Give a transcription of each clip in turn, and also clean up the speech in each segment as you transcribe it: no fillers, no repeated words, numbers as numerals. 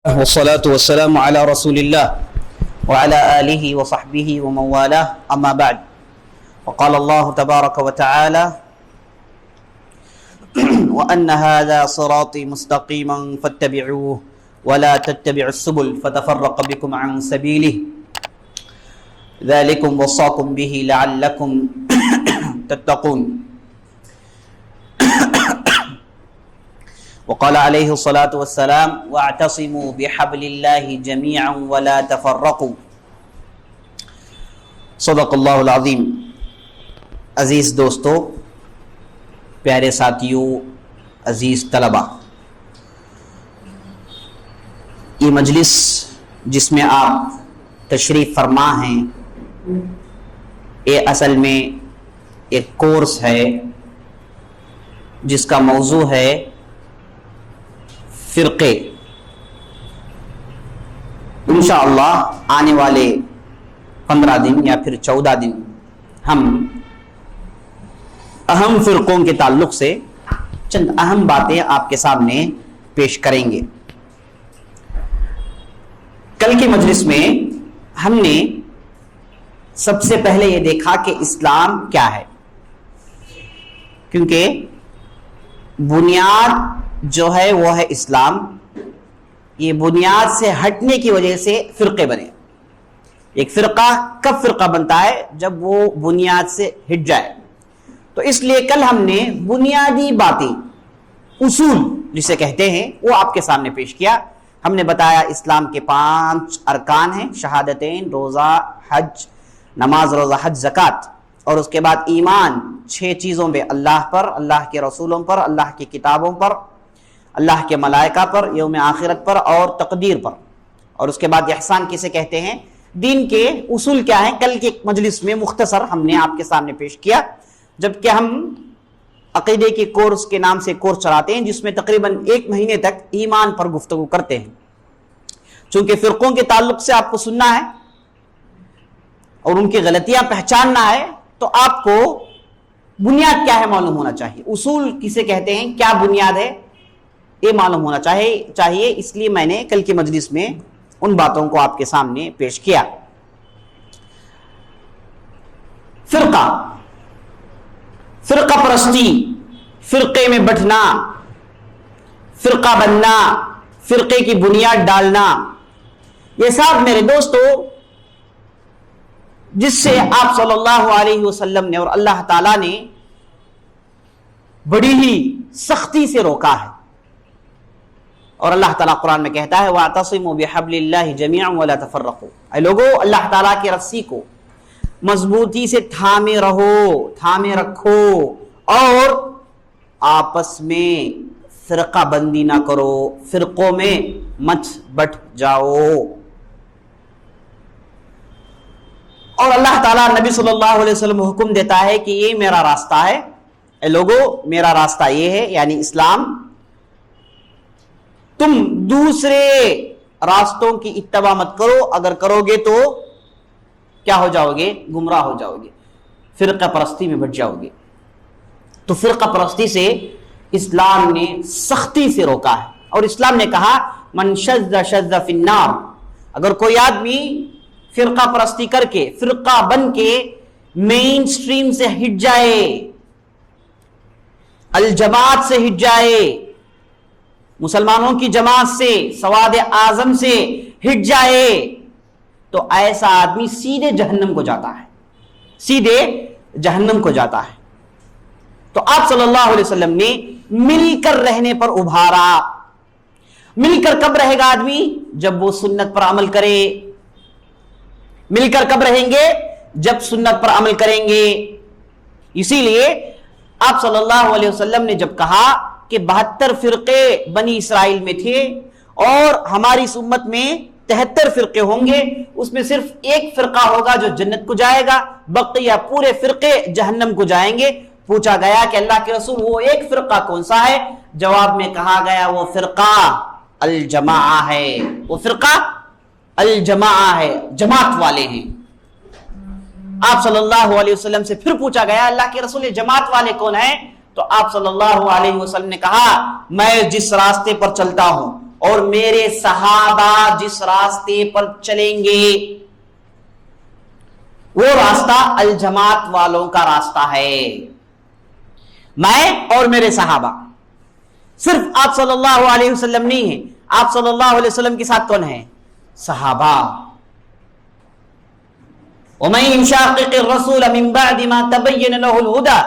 والصلاة والسلام على رسول الله وعلى آله وصحبه ومن والاه أما بعد وقال الله تبارك وتعالى وأن هذا صراطي مستقيما فاتبعوه ولا تتبعوا السبل فتفرق بكم عن سبيله ذلكم وصاكم به لعلكم تتقون وقال عليه الصلاة والسلام واعتصموا بحبل الله جميعا ولا تفرقوا صدق اللہ العظیم۔ عزیز دوستو، پیارے ساتھیوں، عزیز طلبہ، یہ مجلس جس میں آپ تشریف فرما ہیں یہ اصل میں ایک کورس ہے جس کا موضوع ہے فرقے۔ انشاءاللہ آنے والے 15 دن یا پھر 14 دن ہم اہم فرقوں کے تعلق سے چند اہم باتیں آپ کے سامنے پیش کریں گے۔ کل کی مجلس میں ہم نے سب سے پہلے یہ دیکھا کہ اسلام کیا ہے، کیونکہ بنیاد جو ہے وہ ہے اسلام۔ یہ بنیاد سے ہٹنے کی وجہ سے فرقے بنے۔ ایک فرقہ کب فرقہ بنتا ہے؟ جب وہ بنیاد سے ہٹ جائے۔ تو اس لیے کل ہم نے بنیادی باتیں، اصول جسے کہتے ہیں، وہ آپ کے سامنے پیش کیا۔ ہم نے بتایا اسلام کے 5 ارکان ہیں، شہادتین، روزہ، حج، نماز، روزہ، حج، زکوٰۃ، اور اس کے بعد ایمان 6 چیزوں پہ، اللہ پر، اللہ کے رسولوں پر، اللہ کی کتابوں پر، اللہ کے ملائکہ پر، یوم آخرت پر اور تقدیر پر۔ اور اس کے بعد احسان کسے کہتے ہیں، دین کے اصول کیا ہیں، کل کے مجلس میں مختصر ہم نے آپ کے سامنے پیش کیا۔ جبکہ ہم عقیدے کے کورس کے نام سے کورس چلاتے ہیں جس میں تقریباً 1 مہینے تک ایمان پر گفتگو کرتے ہیں۔ چونکہ فرقوں کے تعلق سے آپ کو سننا ہے اور ان کی غلطیاں پہچاننا ہے، تو آپ کو بنیاد کیا ہے معلوم ہونا چاہیے، اصول کسے کہتے ہیں، کیا بنیاد ہے، یہ معلوم ہونا چاہیے۔ اس لیے میں نے کل کی مجلس میں ان باتوں کو آپ کے سامنے پیش کیا۔ فرقہ پرستی، فرقے میں بٹھنا، فرقہ بننا، فرقے کی بنیاد ڈالنا، یہ سب میرے دوستو جس سے آپ صلی اللہ علیہ وسلم نے اور اللہ تعالیٰ نے بڑی ہی سختی سے روکا ہے۔ اور اللہ تعالیٰ قرآن میں کہتا ہے وَاعْتَصِمُوا بِحَبْلِ اللَّهِ جَمِيعًا وَلَا تَفَرَّقُوا، اے لوگو اللہ تعالیٰ کی رسی کو مضبوطی سے تھامے رہو، تھامے رکھو، اور آپس میں فرقہ بندی نہ کرو، فرقوں میں مت بٹ جاؤ۔ اور اللہ تعالیٰ نبی صلی اللہ علیہ وسلم حکم دیتا ہے کہ یہ میرا راستہ ہے، اے لوگو میرا راستہ یہ ہے، یعنی اسلام۔ تم دوسرے راستوں کی اتباع مت کرو، اگر کرو گے تو کیا ہو جاؤ گے؟ گمراہ ہو جاؤ گے، فرقہ پرستی میں بٹ جاؤ گے۔ تو فرقہ پرستی سے اسلام نے سختی سے روکا ہے، اور اسلام نے کہا من شذ شذ فی النار، اگر کوئی آدمی فرقہ پرستی کر کے، فرقہ بن کے مین سٹریم سے ہٹ جائے، الجماعت سے ہٹ جائے، مسلمانوں کی جماعت سے، سواد اعظم سے ہٹ جائے، تو ایسا آدمی سیدھے جہنم کو جاتا ہے، سیدھے جہنم کو جاتا ہے۔ تو آپ صلی اللہ علیہ وسلم نے مل کر رہنے پر ابھارا۔ مل کر کب رہے گا آدمی؟ جب وہ سنت پر عمل کرے۔ مل کر کب رہیں گے؟ جب سنت پر عمل کریں گے۔ اسی لیے آپ صلی اللہ علیہ وسلم نے جب کہا کہ 72 فرقے بنی اسرائیل میں تھے اور ہماری اس امت میں 73 فرقے ہوں گے، اس میں صرف ایک فرقہ ہوگا جو جنت کو جائے گا، بقیہ پورے فرقے جہنم کو جائیں گے۔ پوچھا گیا کہ اللہ کے رسول وہ ایک فرقہ کون سا ہے؟ جواب میں کہا گیا وہ فرقہ الجماعہ ہے، وہ فرقہ الجماعہ ہے، جماعت والے ہیں۔ آپ صلی اللہ علیہ وسلم سے پھر پوچھا گیا اللہ کے رسول جماعت والے کون ہیں؟ تو آپ صلی اللہ علیہ وسلم نے کہا میں جس راستے پر چلتا ہوں اور میرے صحابہ جس راستے پر چلیں گے وہ راستہ الجماعت والوں کا راستہ ہے. میں اور میرے صحابہ. صرف آپ صلی اللہ علیہ وسلم نہیں ہیں, آپ صلی اللہ علیہ وسلم کے ساتھ کون ہیں؟ صحابہ. وَمَن يُشَاقِقِ الرَّسُولَ مِن بَعْدِ مَا تَبَيَّنَ لَهُ الْهُدَى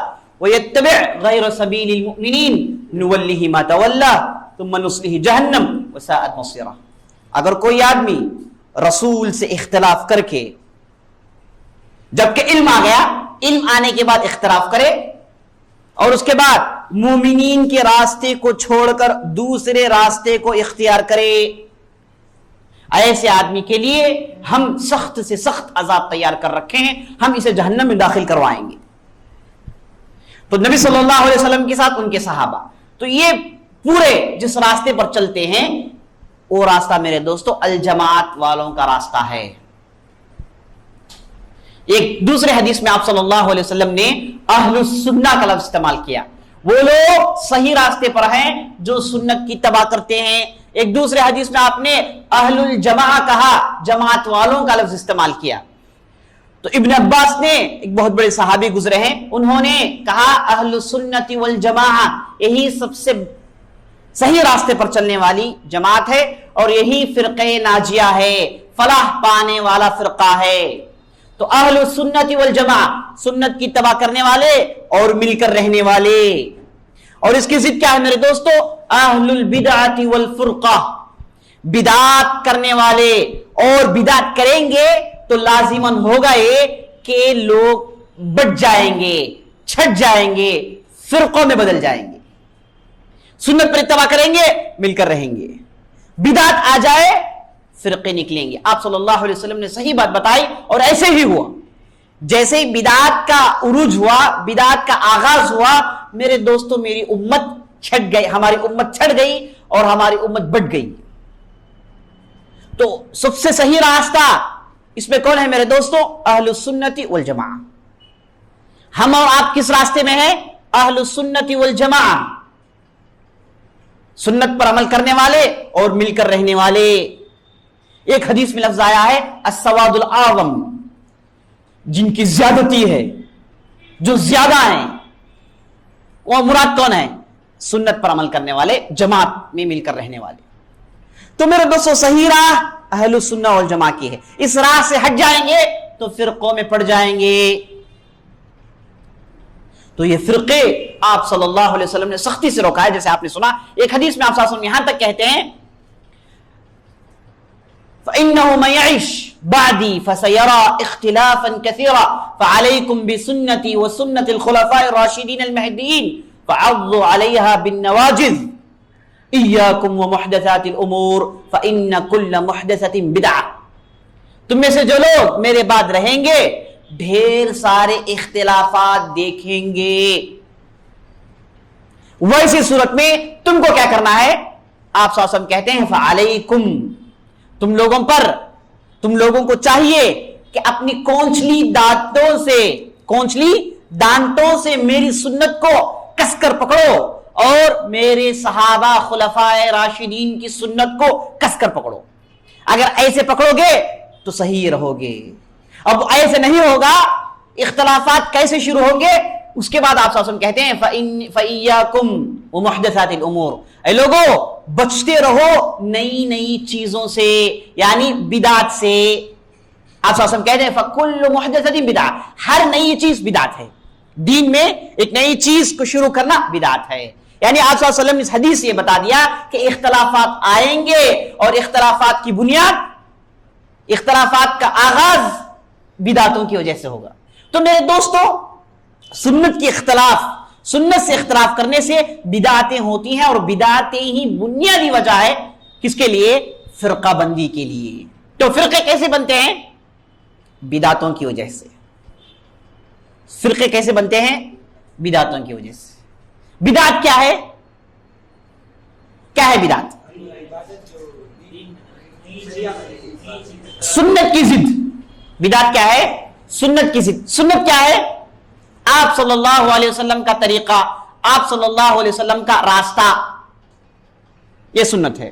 وَيَتَّبِعْ غَيْرَ سَبِيلِ الْمُؤْمِنِينَ نُوَلِّهِ مَا تَوَلَّى ثُمَّ نُصْلِهِ جَهَنَّمَ وَسَاءَتْ مَصِيرًا. اگر کوئی آدمی رسول سے اختلاف کر کے, جبکہ علم آ گیا, علم آنے کے بعد اختلاف کرے اور اس کے بعد مومنین کے راستے کو چھوڑ کر دوسرے راستے کو اختیار کرے, ایسے آدمی کے لیے ہم سخت سے سخت عذاب تیار کر رکھے ہیں, ہم اسے جہنم میں داخل کروائیں گے. تو نبی صلی اللہ علیہ وسلم کے ساتھ ان کے صحابہ, تو یہ پورے جس راستے پر چلتے ہیں وہ راستہ میرے دوستو الجماعت والوں کا راستہ ہے. ایک دوسرے حدیث میں آپ صلی اللہ علیہ وسلم نے اہل السنہ کا لفظ استعمال کیا. وہ لوگ صحیح راستے پر ہیں جو سنت کی اتباع کرتے ہیں. ایک دوسرے حدیث میں آپ نے اہل الجماعہ کہا, جماعت والوں کا لفظ استعمال کیا. تو ابن عباس نے, ایک بہت بڑے صحابی گزرے ہیں, انہوں نے کہا اہل السنت والجماعہ یہی سب سے صحیح راستے پر چلنے والی جماعت ہے اور یہی فرقہ ناجیہ ہے, فلاح پانے والا فرقہ ہے. تو اہل السنت والجماعہ سنت کی اتباع کرنے والے اور مل کر رہنے والے. اور اس کی ضد کیا ہے میرے دوستو؟ اہل البدعۃ والفرقہ, بدعات کرنے والے. اور بدعت کریں گے تو لازماً ہوگا یہ کہ لوگ بٹ جائیں گے, چھٹ جائیں گے, فرقوں میں بدل جائیں گے. سنت پر اتباع کریں گے, مل کر رہیں گے. بدعت آ جائے, فرقے نکلیں گے. آپ صلی اللہ علیہ وسلم نے صحیح بات بتائی اور ایسے ہی ہوا. جیسے ہی بدعت کا عروج ہوا, بدعت کا آغاز ہوا, میرے دوستو میری امت چھٹ گئی, ہماری امت چھٹ گئی اور ہماری امت بٹ گئی. تو سب سے صحیح راستہ اس میں کون ہے میرے دوستو؟ اہل السنت والجماعہ. ہم اور آپ کس راستے میں ہیں؟ اہل السنت والجماعہ, سنت پر عمل کرنے والے اور مل کر رہنے والے. ایک حدیث میں لفظ آیا ہے السواد الاعظم, جن کی زیادتی ہے, جو زیادہ ہیں, وہ مراد کون ہے؟ سنت پر عمل کرنے والے, جماعت میں مل کر رہنے والے. تو میرے دوستو صحیح راہ اہل السنہ والجماعہ کی ہے. اس راہ سے ہٹ جائیں گے تو فرقوں میں پڑ جائیں گے. تو یہ فرقے آپ صلی اللہ علیہ وسلم نے سختی سے روکا ہے. جیسے آپ نے سنا ایک حدیث میں آپ صلی اللہ علیہ وسلم یہاں تک کہتے ہیں فَإِنَّهُ مَن يَعِشْ بَعْدِي فَسَيَرَى اخْتِلَافًا كَثِيرًا فَعَلَيْكُمْ بِسُنَّتِي وَسُنَّةِ الْخُلَفَاءِ الرَّاشِدِينَ الْمَهْدِيِّينَ فَعَضُّوا عَلَيْهَا بِالنَّوَاجِذِ إِيَّاكُمْ وَمُحْدَثَاتِ الْأُمُورِ فَإِنَّ كُلَّ مُحْدَثَةٍ بِدْعَةٌ. تم میں سے جو لوگ میرے بعد رہیں گے ڈھیر سارے اختلافات دیکھیں گے. ویسی صورت میں تم کو کیا کرنا ہے؟ آپ صلی اللہ علیہ وسلم کہتے ہیں فَعَلَيْكُمْ, تم لوگوں پر, تم لوگوں کو چاہیے کہ اپنی کونچلی دانتوں سے میری سنت کو کس کر پکڑو اور میرے صحابہ خلفاء راشدین کی سنت کو کس کر پکڑو. اگر ایسے پکڑو گے تو صحیح رہو گے. اب ایسے نہیں ہوگا, اختلافات کیسے شروع ہوں گے؟ اس کے بعد آپ صلی اللہ علیہ وسلم کہتے ہیں فَإِيَّاكُمْ وَمُحْدَثَاتِ الْأُمُورِ, اے لوگو بچتے رہو نئی نئی چیزوں سے, یعنی بدعت سے. آپ صلی اللہ علیہ وسلم کہتے ہیں فَكُلُّ مُحْدَثَةٍ بِدْعَةٍ, ہر نئی چیز بدعت ہے. دین میں ایک نئی چیز کو شروع کرنا بدعت ہے. یعنی آپ صلی اللہ علیہ وسلم نے اس حدیث سے یہ بتا دیا کہ اختلافات آئیں گے اور اختلافات کی بنیاد, اختلافات کا آغاز بدعتوں کی وجہ سے ہوگا. تو میرے دوستو سنت کی اختلاف, سنت سے اختلاف کرنے سے بدعتیں ہوتی ہیں اور بدعتیں ہی بنیادی وجہ ہے کس کے لیے؟ فرقہ بندی کے لیے. تو فرقے کیسے بنتے ہیں؟ بدعتوں کی وجہ سے. فرقے کیسے بنتے ہیں؟ بدعتوں کی وجہ سے. بدعت کیا ہے؟ کیا ہے بدعت؟ سنت کی ضد. بدعت کیا ہے؟ سنت کی ضد. سنت کیا ہے؟ آپ صلی اللہ علیہ وسلم کا طریقہ, آپ صلی اللہ علیہ وسلم کا راستہ, یہ سنت ہے.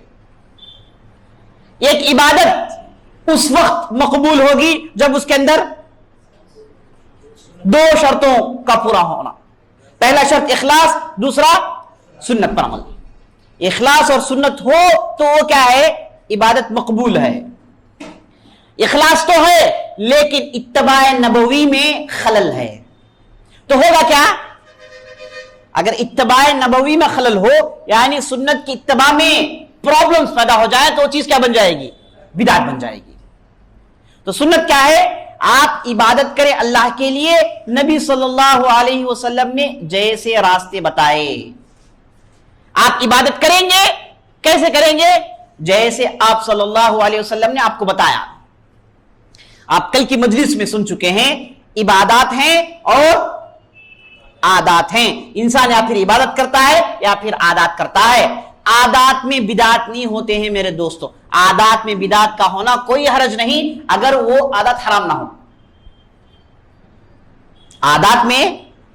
ایک عبادت اس وقت مقبول ہوگی جب اس کے اندر دو شرطوں کا پورا ہونا. پہلا شرط اخلاص، دوسرا سنت پر عمل. اخلاص اور سنت ہو تو وہ کیا ہے؟ عبادت مقبول ہے. اخلاص تو ہے لیکن اتباع نبوی میں خلل ہے. تو ہوگا کیا؟ اگر اتباع نبوی میں خلل ہو، یعنی سنت کی اتباع میں پرابلمز پیدا ہو جائے، تو وہ چیز کیا بن جائے گی؟ بدعت بن جائے گی. تو سنت کیا ہے؟ آپ عبادت کریں اللہ کے لیے نبی صلی اللہ علیہ وسلم نے جیسے راستے بتائے. آپ عبادت کریں گے، کیسے کریں گے؟ جیسے آپ صلی اللہ علیہ وسلم نے آپ کو بتایا. آپ کل کی مجلس میں سن چکے ہیں، عبادات ہیں اور عادات ہیں. انسان یا پھر عبادت کرتا ہے یا پھر عادات کرتا ہے. عادات میں بدعت نہیں ہوتے ہیں میرے دوستو. عادات میں بدعت کا ہونا کوئی حرج نہیں اگر وہ عادت حرام نہ ہو. عادات میں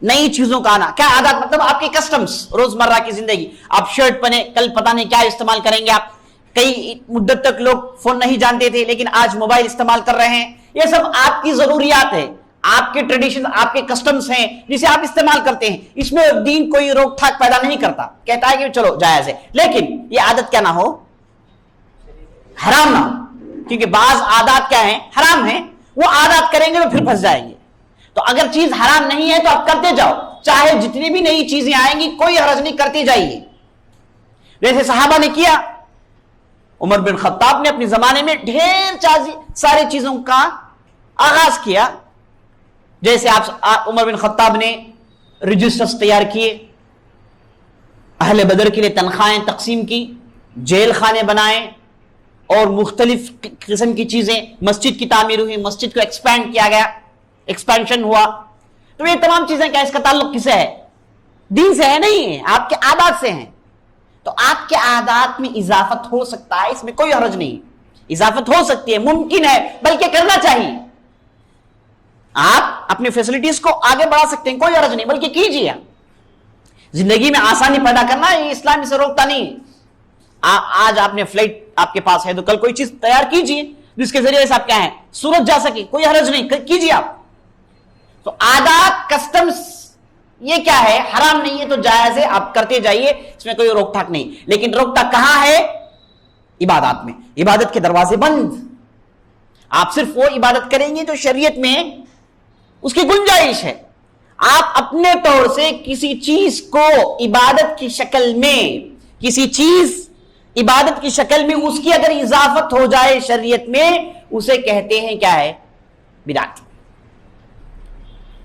نئی چیزوں کا آنا. کیا عادات؟ مطلب آپ کے کسٹمز، روزمرہ کی زندگی. آپ شرٹ پہنے، کل پتہ نہیں کیا استعمال کریں گے. آپ کئی مدت تک لوگ فون نہیں جانتے تھے لیکن آج موبائل استعمال کر رہے ہیں. یہ سب آپ کی ضروریات ہے، آپ کے ٹریڈیشن، آپ کے کسٹمز ہیں جسے آپ استعمال کرتے ہیں. اس میں دین کوئی روک ٹھاک پیدا نہیں کرتا، کہتا ہے کہ چلو جائز ہے. لیکن یہ عادت کیا نہ ہو؟ حرام نہ ہو. کیونکہ بعض عادات کیا ہیں؟ حرام ہیں. وہ عادات کریں گے تو پھر پھنس جائیں گے. تو اگر چیز حرام نہیں ہے تو آپ کرتے جاؤ، چاہے جتنی بھی نئی چیزیں آئیں گی کوئی حرج نہیں، کرتے جائیے. جیسے صحابہ نے کیا. عمر بن خطاب نے اپنے زمانے میں ڈھیر ساری چیزوں کا آغاز کیا. جیسے عمر بن خطاب نے رجسٹرز تیار کیے، اہل بدر کے لیے تنخواہیں تقسیم کی، جیل خانے بنائے اور مختلف قسم کی چیزیں. مسجد کی تعمیر ہوئی، مسجد کو ایکسپینڈ کیا گیا، ایکسپینشن ہوا. تو یہ تمام چیزیں کیا اس کا تعلق کس سے ہے؟ دین سے ہے نہیں ہے، آپ کے عادات سے ہیں. تو آپ کے عادات میں اضافت ہو سکتا ہے، اس میں کوئی حرج نہیں. اضافت ہو سکتی ہے، ممکن ہے، بلکہ کرنا چاہیے. آپ اپنی فیسلٹیز کو آگے بڑھا سکتے ہیں، کوئی حرج نہیں، بلکہ کیجیے. زندگی میں آسانی پیدا کرنا یہ اسلام اسے روکتا نہیں. آج آپ نے فلائٹ آپ کے پاس ہے تو کل کوئی چیز تیار کیجیے جس کے ذریعے سے آپ کیا ہے؟ سورج جا سکے، کوئی حرج نہیں، کیجیے آپ. تو عادات، کسٹمز یہ کیا ہے؟ حرام نہیں ہے تو جائز ہے، آپ کرتے جائیے، اس میں کوئی روک ٹھاک نہیں. لیکن روک ٹھاک کہاں ہے؟ عبادات میں. عبادت کے دروازے بند. آپ صرف وہ عبادت کریں گے جو شریعت میں اس کی گنجائش ہے. آپ اپنے طور سے کسی چیز کو عبادت کی شکل میں، کسی چیز عبادت کی شکل میں اس کی اگر اضافت ہو جائے شریعت میں، اسے کہتے ہیں کیا ہے؟ بدعت.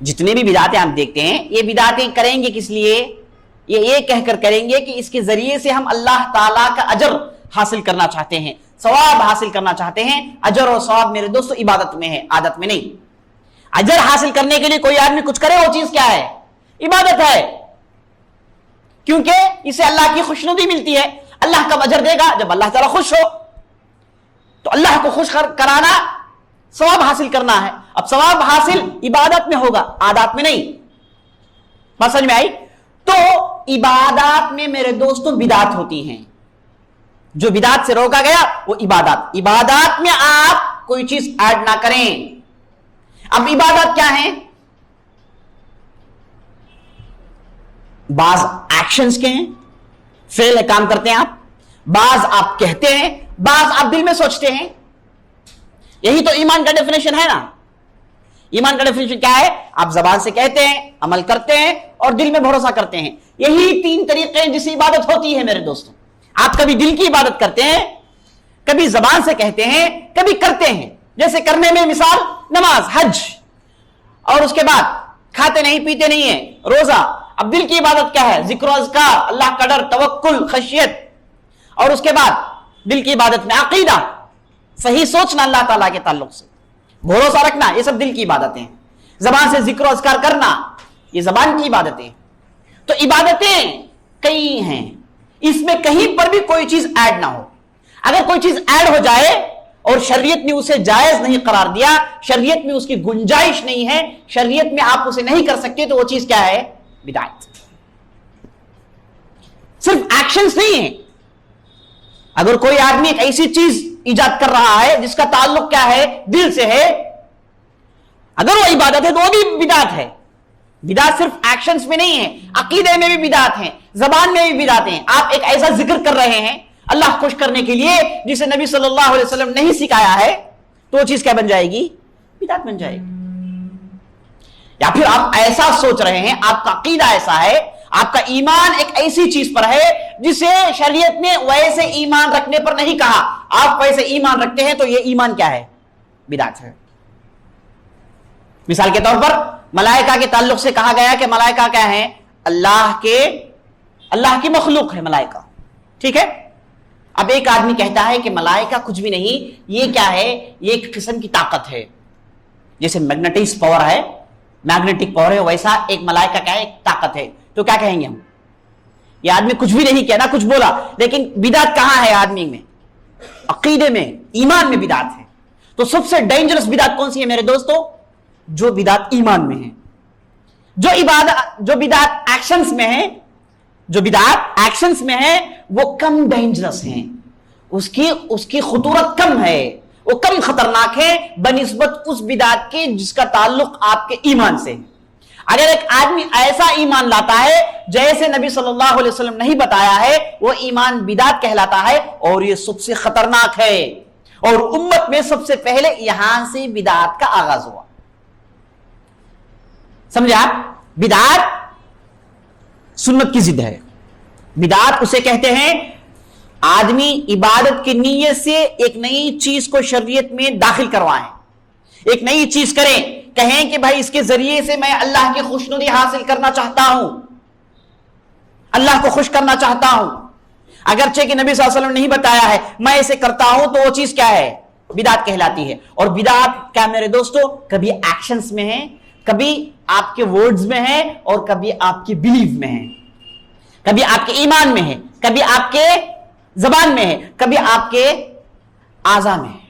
جتنے بھی بدعتیں آپ دیکھتے ہیں، یہ بدعتیں کریں گے کس لیے؟ یہ کہہ کر کریں گے کہ اس کے ذریعے سے ہم اللہ تعالیٰ کا اجر حاصل کرنا چاہتے ہیں، ثواب حاصل کرنا چاہتے ہیں. اجر اور ثواب میرے دوستو عبادت میں ہے، عادت میں نہیں. اجر حاصل کرنے کے لیے کوئی آدمی کچھ کرے، وہ چیز کیا ہے؟ عبادت ہے. کیونکہ اسے اللہ کی خوشنودی ملتی ہے. اللہ کب اجر دے گا؟ جب اللہ تعالیٰ خوش ہو. تو اللہ کو خوش کرانا ثواب حاصل کرنا ہے. اب ثواب حاصل عبادت میں ہوگا، عادات میں نہیں. بات سمجھ میں آئی؟ تو عبادات میں میرے دوستوں بدعت ہوتی ہیں. جو بدعت سے روکا گیا وہ عبادات. عبادات میں آپ کوئی چیز ایڈ نہ کریں. اب عبادات کیا ہیں؟ بعض ایکشنز کے ہیں، فعل کام کرتے ہیں آپ. بعض آپ کہتے ہیں، بعض آپ دل میں سوچتے ہیں. یہی تو ایمان کا ڈیفینیشن ہے نا. ایمان کا ڈیفینیشن کیا ہے؟ آپ زبان سے کہتے ہیں، عمل کرتے ہیں اور دل میں بھروسہ کرتے ہیں. یہی تین طریقے ہیں جس سے عبادت ہوتی ہے میرے دوستوں. آپ کبھی دل کی عبادت کرتے ہیں، کبھی زبان سے کہتے ہیں، کبھی کرتے ہیں. جیسے کرنے میں مثال نماز، حج، اور اس کے بعد کھاتے نہیں پیتے نہیں ہیں، روزہ. اب دل کی عبادت کیا ہے؟ ذکر و اذکار، اللہ کا ڈر، توکل، خشیت. اور اس کے بعد دل کی عبادت میں عقیدہ، صحیح سوچنا اللہ تعالیٰ کے تعلق سے، بھروسہ رکھنا، یہ سب دل کی عبادتیں ہیں. زبان سے ذکر و اذکار کرنا، یہ زبان کی عبادتیں. تو عبادتیں کئی ہیں، اس میں کہیں پر بھی کوئی چیز ایڈ نہ ہو. اگر کوئی چیز ایڈ ہو جائے اور شریعت نے اسے جائز نہیں قرار دیا، شریعت میں اس کی گنجائش نہیں ہے، شریعت میں آپ اسے نہیں کر سکتے، تو وہ چیز کیا ہے؟ بدعت. صرف ایکشنز نہیں ہیں. اگر کوئی آدمی ایک ایسی چیز ایجاد کر رہا ہے جس کا تعلق کیا ہے؟ دل سے ہے، اگر وہ عبادت ہے تو وہ بھی بدعت ہے. بدعت صرف ایکشنز میں نہیں ہے، عقیدے میں بھی بدعت ہیں، زبان میں بھی بدعت ہیں. آپ ایک ایسا ذکر کر رہے ہیں اللہ خوش کرنے کے لیے جسے نبی صلی اللہ علیہ وسلم نہیں سکھایا ہے، تو وہ چیز کیا بن جائے گی؟ بدعت بن جائے گی. یا پھر آپ ایسا سوچ رہے ہیں، آپ کا عقیدہ ایسا ہے، آپ کا ایمان ایک ایسی چیز پر ہے جسے شریعت نے ویسے ایمان رکھنے پر نہیں کہا، آپ ویسے ایمان رکھتے ہیں، تو یہ ایمان کیا ہے؟ بدعت ہے. مثال کے طور پر ملائکہ کے تعلق سے کہا گیا کہ ملائکہ کیا ہیں؟ اللہ کی مخلوق ہے ملائکہ. ٹھیک ہے. اب ایک آدمی کہتا ہے کہ ملائکہ کچھ بھی نہیں، یہ کیا ہے؟ یہ ایک قسم کی طاقت ہے، جیسے میگنیٹک پاور ہے، ویسا ایک ملائکہ کیا ہے؟ ایک طاقت ہے. تو کیا کہیں گے ہم؟ یہ آدمی کچھ بھی نہیں کہنا، کچھ بولا، لیکن بدعت کہاں ہے؟ آدمی میں، عقیدے میں، ایمان میں بدعت ہے. تو سب سے ڈینجرس بدعت کون سی ہے میرے دوستو؟ جو بدعت ایمان میں ہے. جو بدعت ایکشنز میں ہے وہ کم ڈینجرس ہیں، اس کی خطورت کم ہے، وہ کم خطرناک ہے بنسبت اس بدعت کے جس کا تعلق آپ کے ایمان سے ہے. اگر ایک آدمی ایسا ایمان لاتا ہے جیسے نبی صلی اللہ علیہ وسلم نہیں بتایا ہے، وہ ایمان بدعت کہلاتا ہے، اور یہ سب سے خطرناک ہے. اور امت میں سب سے پہلے یہاں سے بدعت کا آغاز ہوا. سمجھے آپ؟ بدعت سنت کی ضد ہے. بدعت اسے کہتے ہیں آدمی عبادت کی نیت سے ایک نئی چیز کو شریعت میں داخل کروائیں، ایک نئی چیز کریں، کہیں کہ بھائی اس کے ذریعے سے میں اللہ کی خوشنودی حاصل کرنا چاہتا ہوں، اللہ کو خوش کرنا چاہتا ہوں، اگرچہ کہ نبی صلی اللہ علیہ وسلم نے نہیں بتایا ہے، میں اسے کرتا ہوں، تو وہ چیز کیا ہے؟ بدعت کہلاتی ہے. اور بدعت کیا میرے دوستو؟ کبھی ایکشنز میں ہے، کبھی آپ کے ورڈز میں ہے، اور کبھی آپ کے بیلیف میں ہے، کبھی آپ کے ایمان میں ہے، کبھی آپ کے زبان میں ہے، کبھی آپ کے اعضاء میں ہے.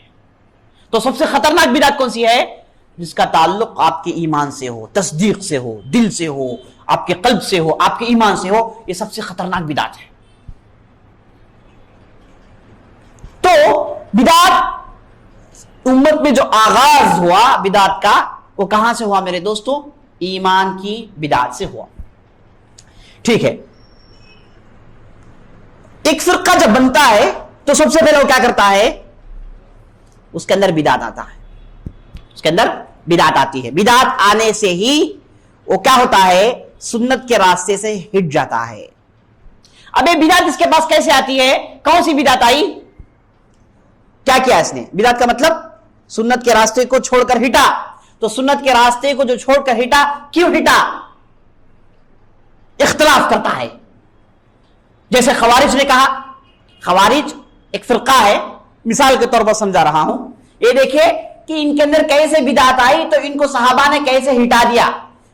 تو سب سے خطرناک بدعت کون سی ہے؟ جس کا تعلق آپ کے ایمان سے ہو، تصدیق سے ہو، دل سے ہو، آپ کے قلب سے ہو، آپ کے ایمان سے ہو. یہ سب سے خطرناک بدعت ہے. تو بدعت امت میں جو آغاز ہوا بدعت کا، وہ کہاں سے ہوا میرے دوستو؟ ایمان کی بدعت سے ہوا. ٹھیک ہے. ایک فرقہ جب بنتا ہے تو سب سے پہلے وہ کیا کرتا ہے؟ اس کے اندر بدعت آتا ہے، اس کے اندر بدعت آتی ہے. بدعت آنے سے ہی وہ کیا ہوتا ہے؟ سنت کے راستے سے ہٹ جاتا ہے. اب یہ بدعت اس کے پاس کیسے آتی ہے؟ کون سی بدعت آئی؟ کیا کیا اس نے؟ بدعت کا مطلب سنت کے راستے کو چھوڑ کر ہٹا. تو سنت کے راستے کو جو چھوڑ کر ہٹا، کیوں ہٹا؟ اختلاف کرتا ہے. جیسے خوارج نے کہا، خوارج ایک فرقہ ہے، مثال کے طور پر سمجھا رہا ہوں. یہ دیکھیں کہ ان کے اندر کیسے بدعت آئی، تو ان کو صحابہ نے کیسے ہٹا دیا،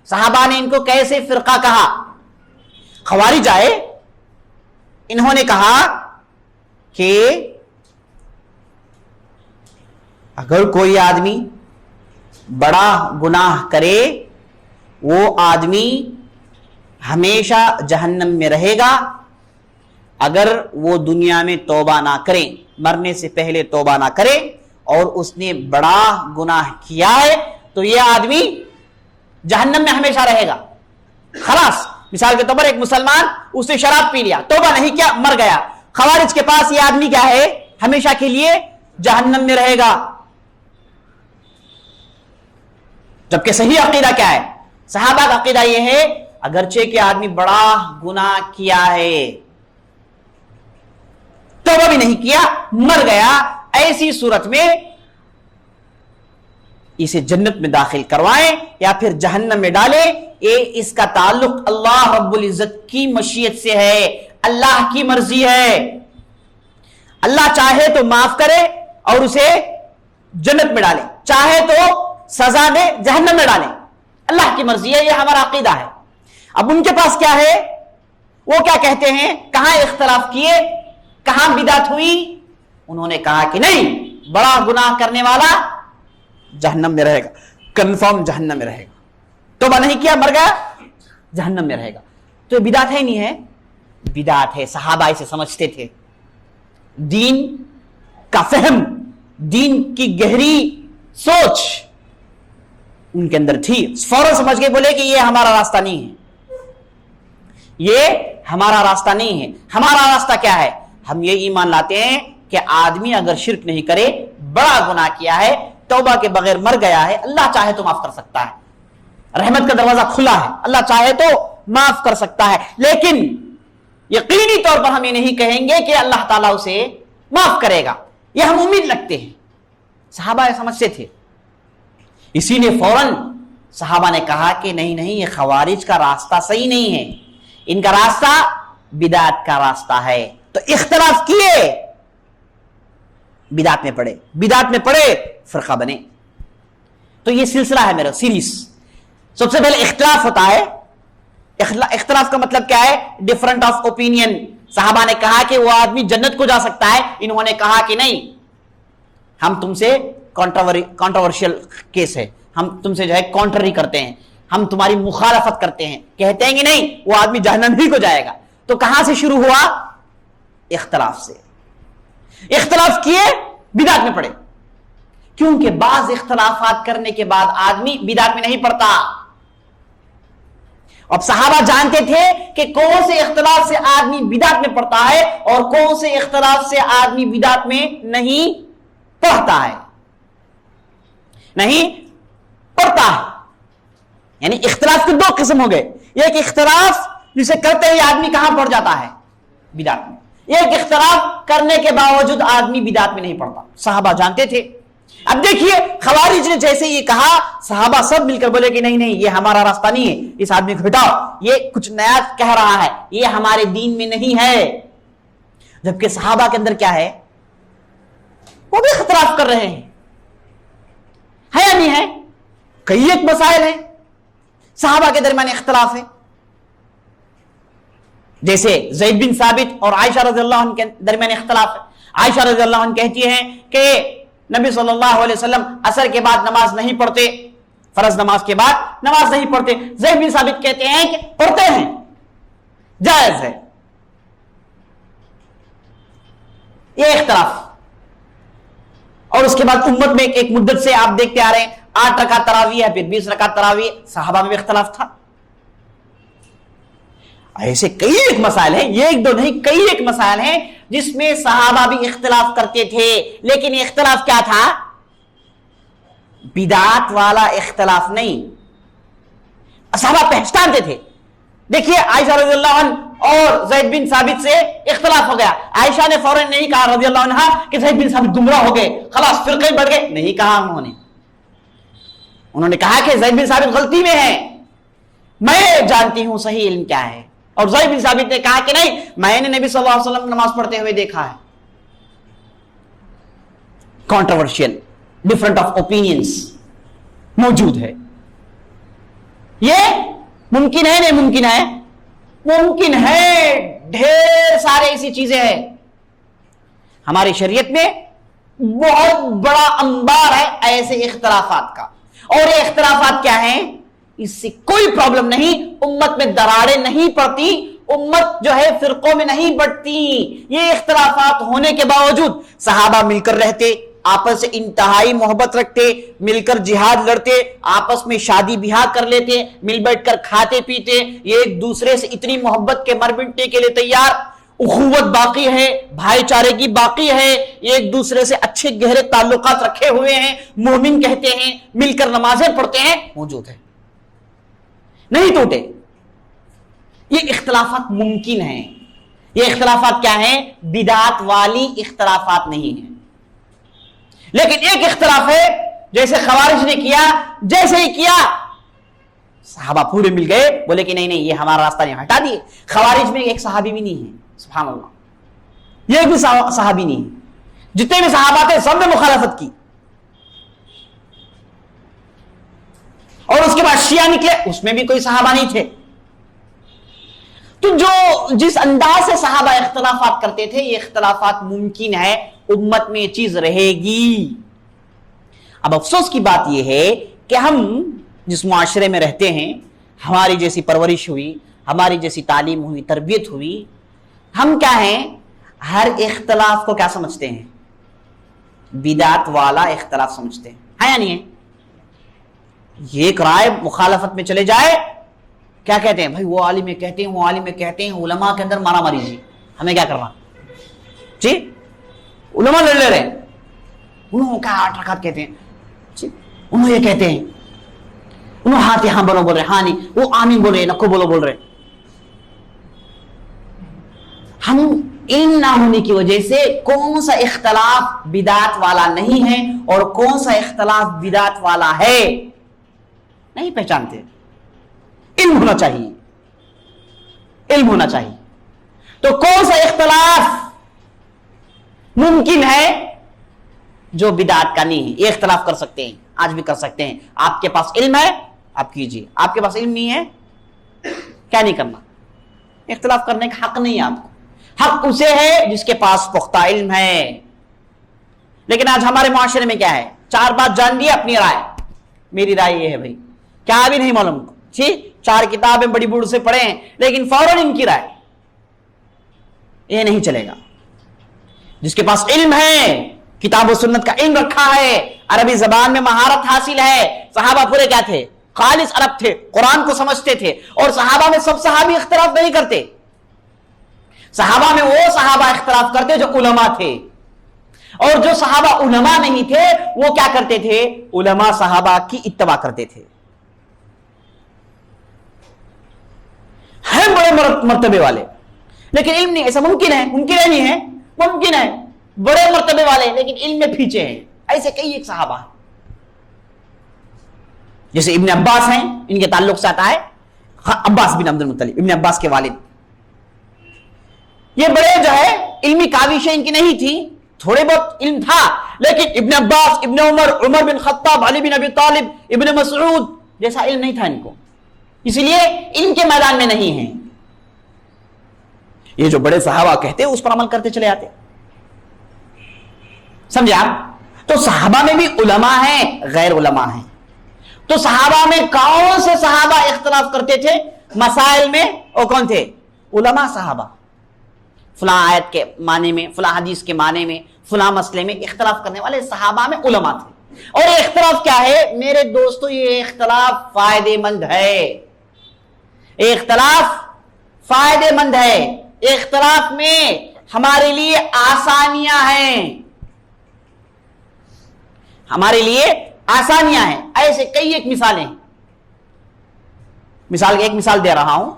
صحابہ نے ان کو کیسے فرقہ کہا. خوارج آئے، انہوں نے کہا کہ اگر کوئی آدمی بڑا گناہ کرے وہ آدمی ہمیشہ جہنم میں رہے گا اگر وہ دنیا میں توبہ نہ کرے، مرنے سے پہلے توبہ نہ کرے، اور اس نے بڑا گناہ کیا ہے تو یہ آدمی جہنم میں ہمیشہ رہے گا. خلاص مثال کے طور پر ایک مسلمان، اس نے شراب پی لیا، توبہ نہیں کیا، مر گیا. خوارج کے پاس یہ آدمی کیا ہے؟ ہمیشہ کے لیے جہنم میں رہے گا. جبکہ صحیح عقیدہ کیا ہے؟ صحابہ کا عقیدہ یہ ہے اگرچہ کہ آدمی بڑا گناہ کیا ہے، توبہ بھی نہیں کیا، مر گیا، ایسی صورت میں اسے جنت میں داخل کروائیں یا پھر جہنم میں ڈالیں. یہ اس کا تعلق اللہ رب العزت کی مشیت سے ہے، اللہ کی مرضی ہے. اللہ چاہے تو معاف کرے اور اسے جنت میں ڈالے، چاہے تو سزا دے جہنم میں ڈالے. اللہ کی مرضی ہے، یہ ہمارا عقیدہ ہے. اب ان کے پاس کیا ہے؟ وہ کیا کہتے ہیں؟ کہاں اختلاف کیے، کہاں بدعت ہوئی؟ انہوں نے کہا کہ نہیں، بڑا گناہ کرنے والا جہنم میں رہے گا، کنفرم جہنم میں رہے گا، توبہ نہیں کیا، مر گیا، جہنم میں رہے گا. تو بدعت ہے نہیں ہے؟ بدعت ہے. صحابہ اسے سمجھتے تھے. دین کا فہم دین کی گہری سوچ ان کے اندر تھی، فوراً سمجھ کے بولے کہ یہ ہمارا راستہ نہیں ہے، یہ ہمارا راستہ نہیں ہے۔ ہمارا راستہ کیا ہے؟ ہم یہ ایمان لاتے ہیں کہ آدمی اگر شرک نہیں کرے، بڑا گناہ کیا ہے، توبہ کے بغیر مر گیا ہے، اللہ چاہے تو معاف کر سکتا ہے، رحمت کا دروازہ کھلا ہے، اللہ چاہے تو معاف کر سکتا ہے، لیکن یقینی طور پر ہم یہ نہیں کہیں گے کہ اللہ تعالیٰ اسے معاف کرے گا، یہ ہم امید رکھتے ہیں۔ صحابہ سمجھتے تھے، اسی لیے فوراً صحابہ نے کہا کہ نہیں نہیں، یہ خوارج کا راستہ صحیح نہیں ہے، ان کا راستہ بدعت کا راستہ ہے۔ تو اختلاف کیے، بدعت میں پڑے، فرقہ بنے۔ تو یہ سلسلہ ہے میرا سیریز۔ سب سے پہلے اختلاف ہوتا ہے، اختلاف کا مطلب کیا ہے؟ Different of opinion. صحابہ نے کہا کہ وہ آدمی جنت کو جا سکتا ہے، انہوں نے کہا کہ نہیں، ہم تم سے کنٹروورشل کیس ہے، ہم تم سے جو ہے کانٹرری کرتے ہیں، ہم تمہاری مخالفت کرتے ہیں، کہتے ہیں کہ نہیں وہ آدمی جہنم ہی کو جائے گا۔ تو کہاں سے شروع ہوا؟ اختلاف سے۔ اختلاف کیے، بدعت میں پڑے، کیونکہ بعض اختلافات کرنے کے بعد آدمی بدعت میں نہیں پڑتا۔ اب صحابہ جانتے تھے کہ کون سے اختلاف سے آدمی بدعت میں پڑتا ہے اور کون سے اختلاف سے آدمی بدعت میں نہیں پڑتا ہے، نہیں پڑتا ہے۔ یعنی اختلاف کے دو قسم ہو گئے، ایک اختلاف جسے کرتے ہی آدمی کہاں پڑ جاتا ہے؟ بدعت میں۔ ایک اختلاف کرنے کے باوجود آدمی بدعت میں نہیں پڑتا، صحابہ جانتے تھے۔ اب دیکھیے خوارج نے جیسے یہ کہا، صحابہ سب مل کر بولے کہ نہیں نہیں، یہ ہمارا راستہ نہیں ہے، اس آدمی کو ہٹاؤ، یہ کچھ نیا کہہ رہا ہے، یہ ہمارے دین میں نہیں ہے۔ جبکہ صحابہ کے اندر کیا ہے؟ وہ بھی اختلاف کر رہے ہیں، ہے یا نہیں ہے؟ کئی ایک مسائل ہیں صحابہ کے درمیان اختلاف ہے، جیسے زید بن ثابت اور عائشہ رضی اللہ عنہ کے درمیان اختلاف ہے۔ عائشہ رضی اللہ عنہ کہتی ہیں کہ نبی صلی اللہ علیہ وسلم عصر کے بعد نماز نہیں پڑھتے، فرض نماز کے بعد نماز نہیں پڑھتے۔ زید بن ثابت کہتے ہیں کہ پڑھتے ہیں، جائز ہے۔ یہ اختلاف، اور اس کے بعد امت میں ایک مدت سے آپ دیکھتے آ رہے ہیں 8 رکعت تراویح ہے، پھر 20 رکعت تراویح، صحابہ میں بھی اختلاف تھا۔ ایسے کئی ایک مسائل ہیں، یہ ایک دو نہیں، کئی ایک مسائل ہیں جس میں صحابہ بھی اختلاف کرتے تھے، لیکن اختلاف کیا تھا؟ بدعت والا اختلاف نہیں، صحابہ پہچانتے تھے۔ دیکھیے عائشہ رضی اللہ عنہ اور زید بن ثابت سے اختلاف ہو گیا، عائشہ نے فوراً نہیں کہا رضی اللہ عنہ کہ زید بن ثابت گمراہ ہو گئے، خلاص فرقے بڑھ گئے، نہیں کہا انہوں نے کہا کہ زید بن ثابت غلطی میں ہے، میں جانتی ہوں صحیح علم کیا ہے۔ اور زید بن ثابت نے کہا کہ نہیں، میں نے نبی صلی اللہ علیہ وسلم نماز پڑھتے ہوئے دیکھا ہے۔ کنٹروورشل، ڈفرنٹ آف اوپینینز موجود ہے۔ یہ ممکن ہے نہیں ممکن ہے؟ ممکن ہے، ڈھیر سارے ایسی چیزیں ہیں ہماری شریعت میں، بہت بڑا انبار ہے ایسے اختلافات کا۔ اور یہ اختلافات کیا ہیں؟ اس سے کوئی پرابلم نہیں، امت میں دراڑیں نہیں پڑتی، امت جو ہے فرقوں میں نہیں بٹتی۔ یہ اختلافات ہونے کے باوجود صحابہ مل کر رہتے، آپس سے انتہائی محبت رکھتے، مل کر جہاد لڑتے، آپس میں شادی بیاہ کر لیتے، مل بیٹھ کر کھاتے پیتے، یہ ایک دوسرے سے اتنی محبت کے مر مٹنے کے لیے تیار، اخوت باقی ہے، بھائی چارے کی باقی ہے، ایک دوسرے سے اچھے گہرے تعلقات رکھے ہوئے ہیں، مومن کہتے ہیں، مل کر نمازیں پڑھتے ہیں، موجود ہے، نہیں ٹوٹے۔ یہ اختلافات ممکن ہیں، یہ اختلافات کیا ہیں؟ بدعت والی اختلافات نہیں ہیں۔ لیکن ایک اختلاف ہے، جیسے خوارج نے کیا، جیسے ہی کیا صحابہ پورے مل گئے، بولے کہ نہیں نہیں، یہ ہمارا راستہ نہیں، ہٹا دیے۔ خوارج میں ایک صحابی بھی نہیں ہے، سبحان اللہ، یہ بھی صحابی نہیں ہے، جتنے بھی صحابہ تھے سب نے مخالفت کی۔ اور اس کے بعد شیعہ نکلے، اس میں بھی کوئی صحابہ نہیں تھے۔ تو جو جس انداز سے صحابہ اختلافات کرتے تھے، یہ اختلافات ممکن ہے، امت میں یہ چیز رہے گی۔ اب افسوس کی بات یہ ہے کہ ہم جس معاشرے میں رہتے ہیں، ہماری جیسی پرورش ہوئی، ہماری جیسی تعلیم ہوئی، تربیت ہوئی، ہم کیا ہیں؟ ہر اختلاف کو کیا سمجھتے ہیں؟ بدعت والا اختلاف سمجھتے ہیں، ہے یا نہیں ہے؟ یہ ایک رائے مخالفت میں چلے جائے، کیا کہتے ہیں بھائی وہ عالم کہتے ہیں، وہ عالم کہتے ہیں، علماء کے اندر مارا ماری جی، ہمیں کیا کرنا جی، علماء لڑ لے رہے ہیں، انہوں کیا 8 رکعت کہتے ہیں جی، انہوں یہ کہتے ہیں، انہوں ہاتھ یہاں بولو بول رہے، ہاں نہیں وہ آمین بول رہے، نکو بولو بول رہے۔ ہم علم نہ ہونے کی وجہ سے کون سا اختلاف بدعت والا نہیں ہے اور کون سا اختلاف بدعت والا ہے نہیں پہچانتے۔ علم ہونا چاہیے، علم ہونا چاہیے۔ تو کون سا اختلاف ممکن ہے جو بدعت کا نہیں ہے؟ یہ اختلاف کر سکتے ہیں، آج بھی کر سکتے ہیں۔ آپ کے پاس علم ہے آپ کیجئے، آپ کے پاس علم نہیں ہے کیا نہیں کرنا، اختلاف کرنے کا حق نہیں ہے آپ کو۔ حق اسے ہے جس کے پاس پختہ علم ہے۔ لیکن آج ہمارے معاشرے میں کیا ہے، 4 بات جان لی اپنی رائے، میری رائے یہ ہے بھائی، کیا بھی نہیں معلوم جی، 4 کتابیں بڑی بوڑھ سے پڑھے ہیں لیکن فوراً ان کی رائے، یہ نہیں چلے گا۔ جس کے پاس علم ہے، کتاب و سنت کا علم رکھا ہے، عربی زبان میں مہارت حاصل ہے، صحابہ پورے کیا تھے، خالص عرب تھے، قرآن کو سمجھتے تھے، اور صحابہ میں سب صحابی اختلاف نہیں کرتے، صحابہ میں وہ صحابہ اختلاف کرتے جو علماء تھے، اور جو صحابہ علماء نہیں تھے وہ کیا کرتے تھے، علماء صحابہ کی اتباع کرتے تھے۔ ہیں بڑے مرتبے والے لیکن علم نہیں، ایسا ممکن ہے؟ ممکن ہے نہیں ہے؟ ممکن ہے، بڑے مرتبے والے لیکن علم میں پیچھے ہیں، ایسے کئی ایک صحابہ ہیں۔ جیسے ابن عباس ہیں، ان کے تعلق سے آتا ہے عباس بن عبد المطلب، ابن عباس کے والد، یہ بڑے جو ہے علمی کاوشیں ان کی نہیں تھی، تھوڑے بہت علم تھا، لیکن ابن عباس، ابن عمر، عمر بن خطاب، علی بن ابی طالب، ابن مسعود جیسا علم نہیں تھا ان کو، اس لیے علم کے میدان میں نہیں ہیں۔ یہ جو بڑے صحابہ کہتے ہیں اس پر عمل کرتے چلے آتے، سمجھے آپ؟ تو صحابہ میں بھی علماء ہیں، غیر علماء ہیں۔ تو صحابہ میں کون سے صحابہ اختلاف کرتے تھے مسائل میں؟ وہ کون تھے؟ علماء صحابہ، فلاں آیت کے معنی میں، فلاں حدیث کے معنی میں، فلاں مسئلے میں اختلاف کرنے والے صحابہ میں علماء تھے۔ اور یہ اختلاف کیا ہے میرے دوستو؟ یہ اختلاف فائدے مند ہے، یہ اختلاف فائدے مند ہے، اختلاف میں ہمارے لیے آسانیاں ہیں، ہمارے لیے آسانیاں ہیں۔ ایسے کئی ایک مثالیں، ایک مثال دے رہا ہوں۔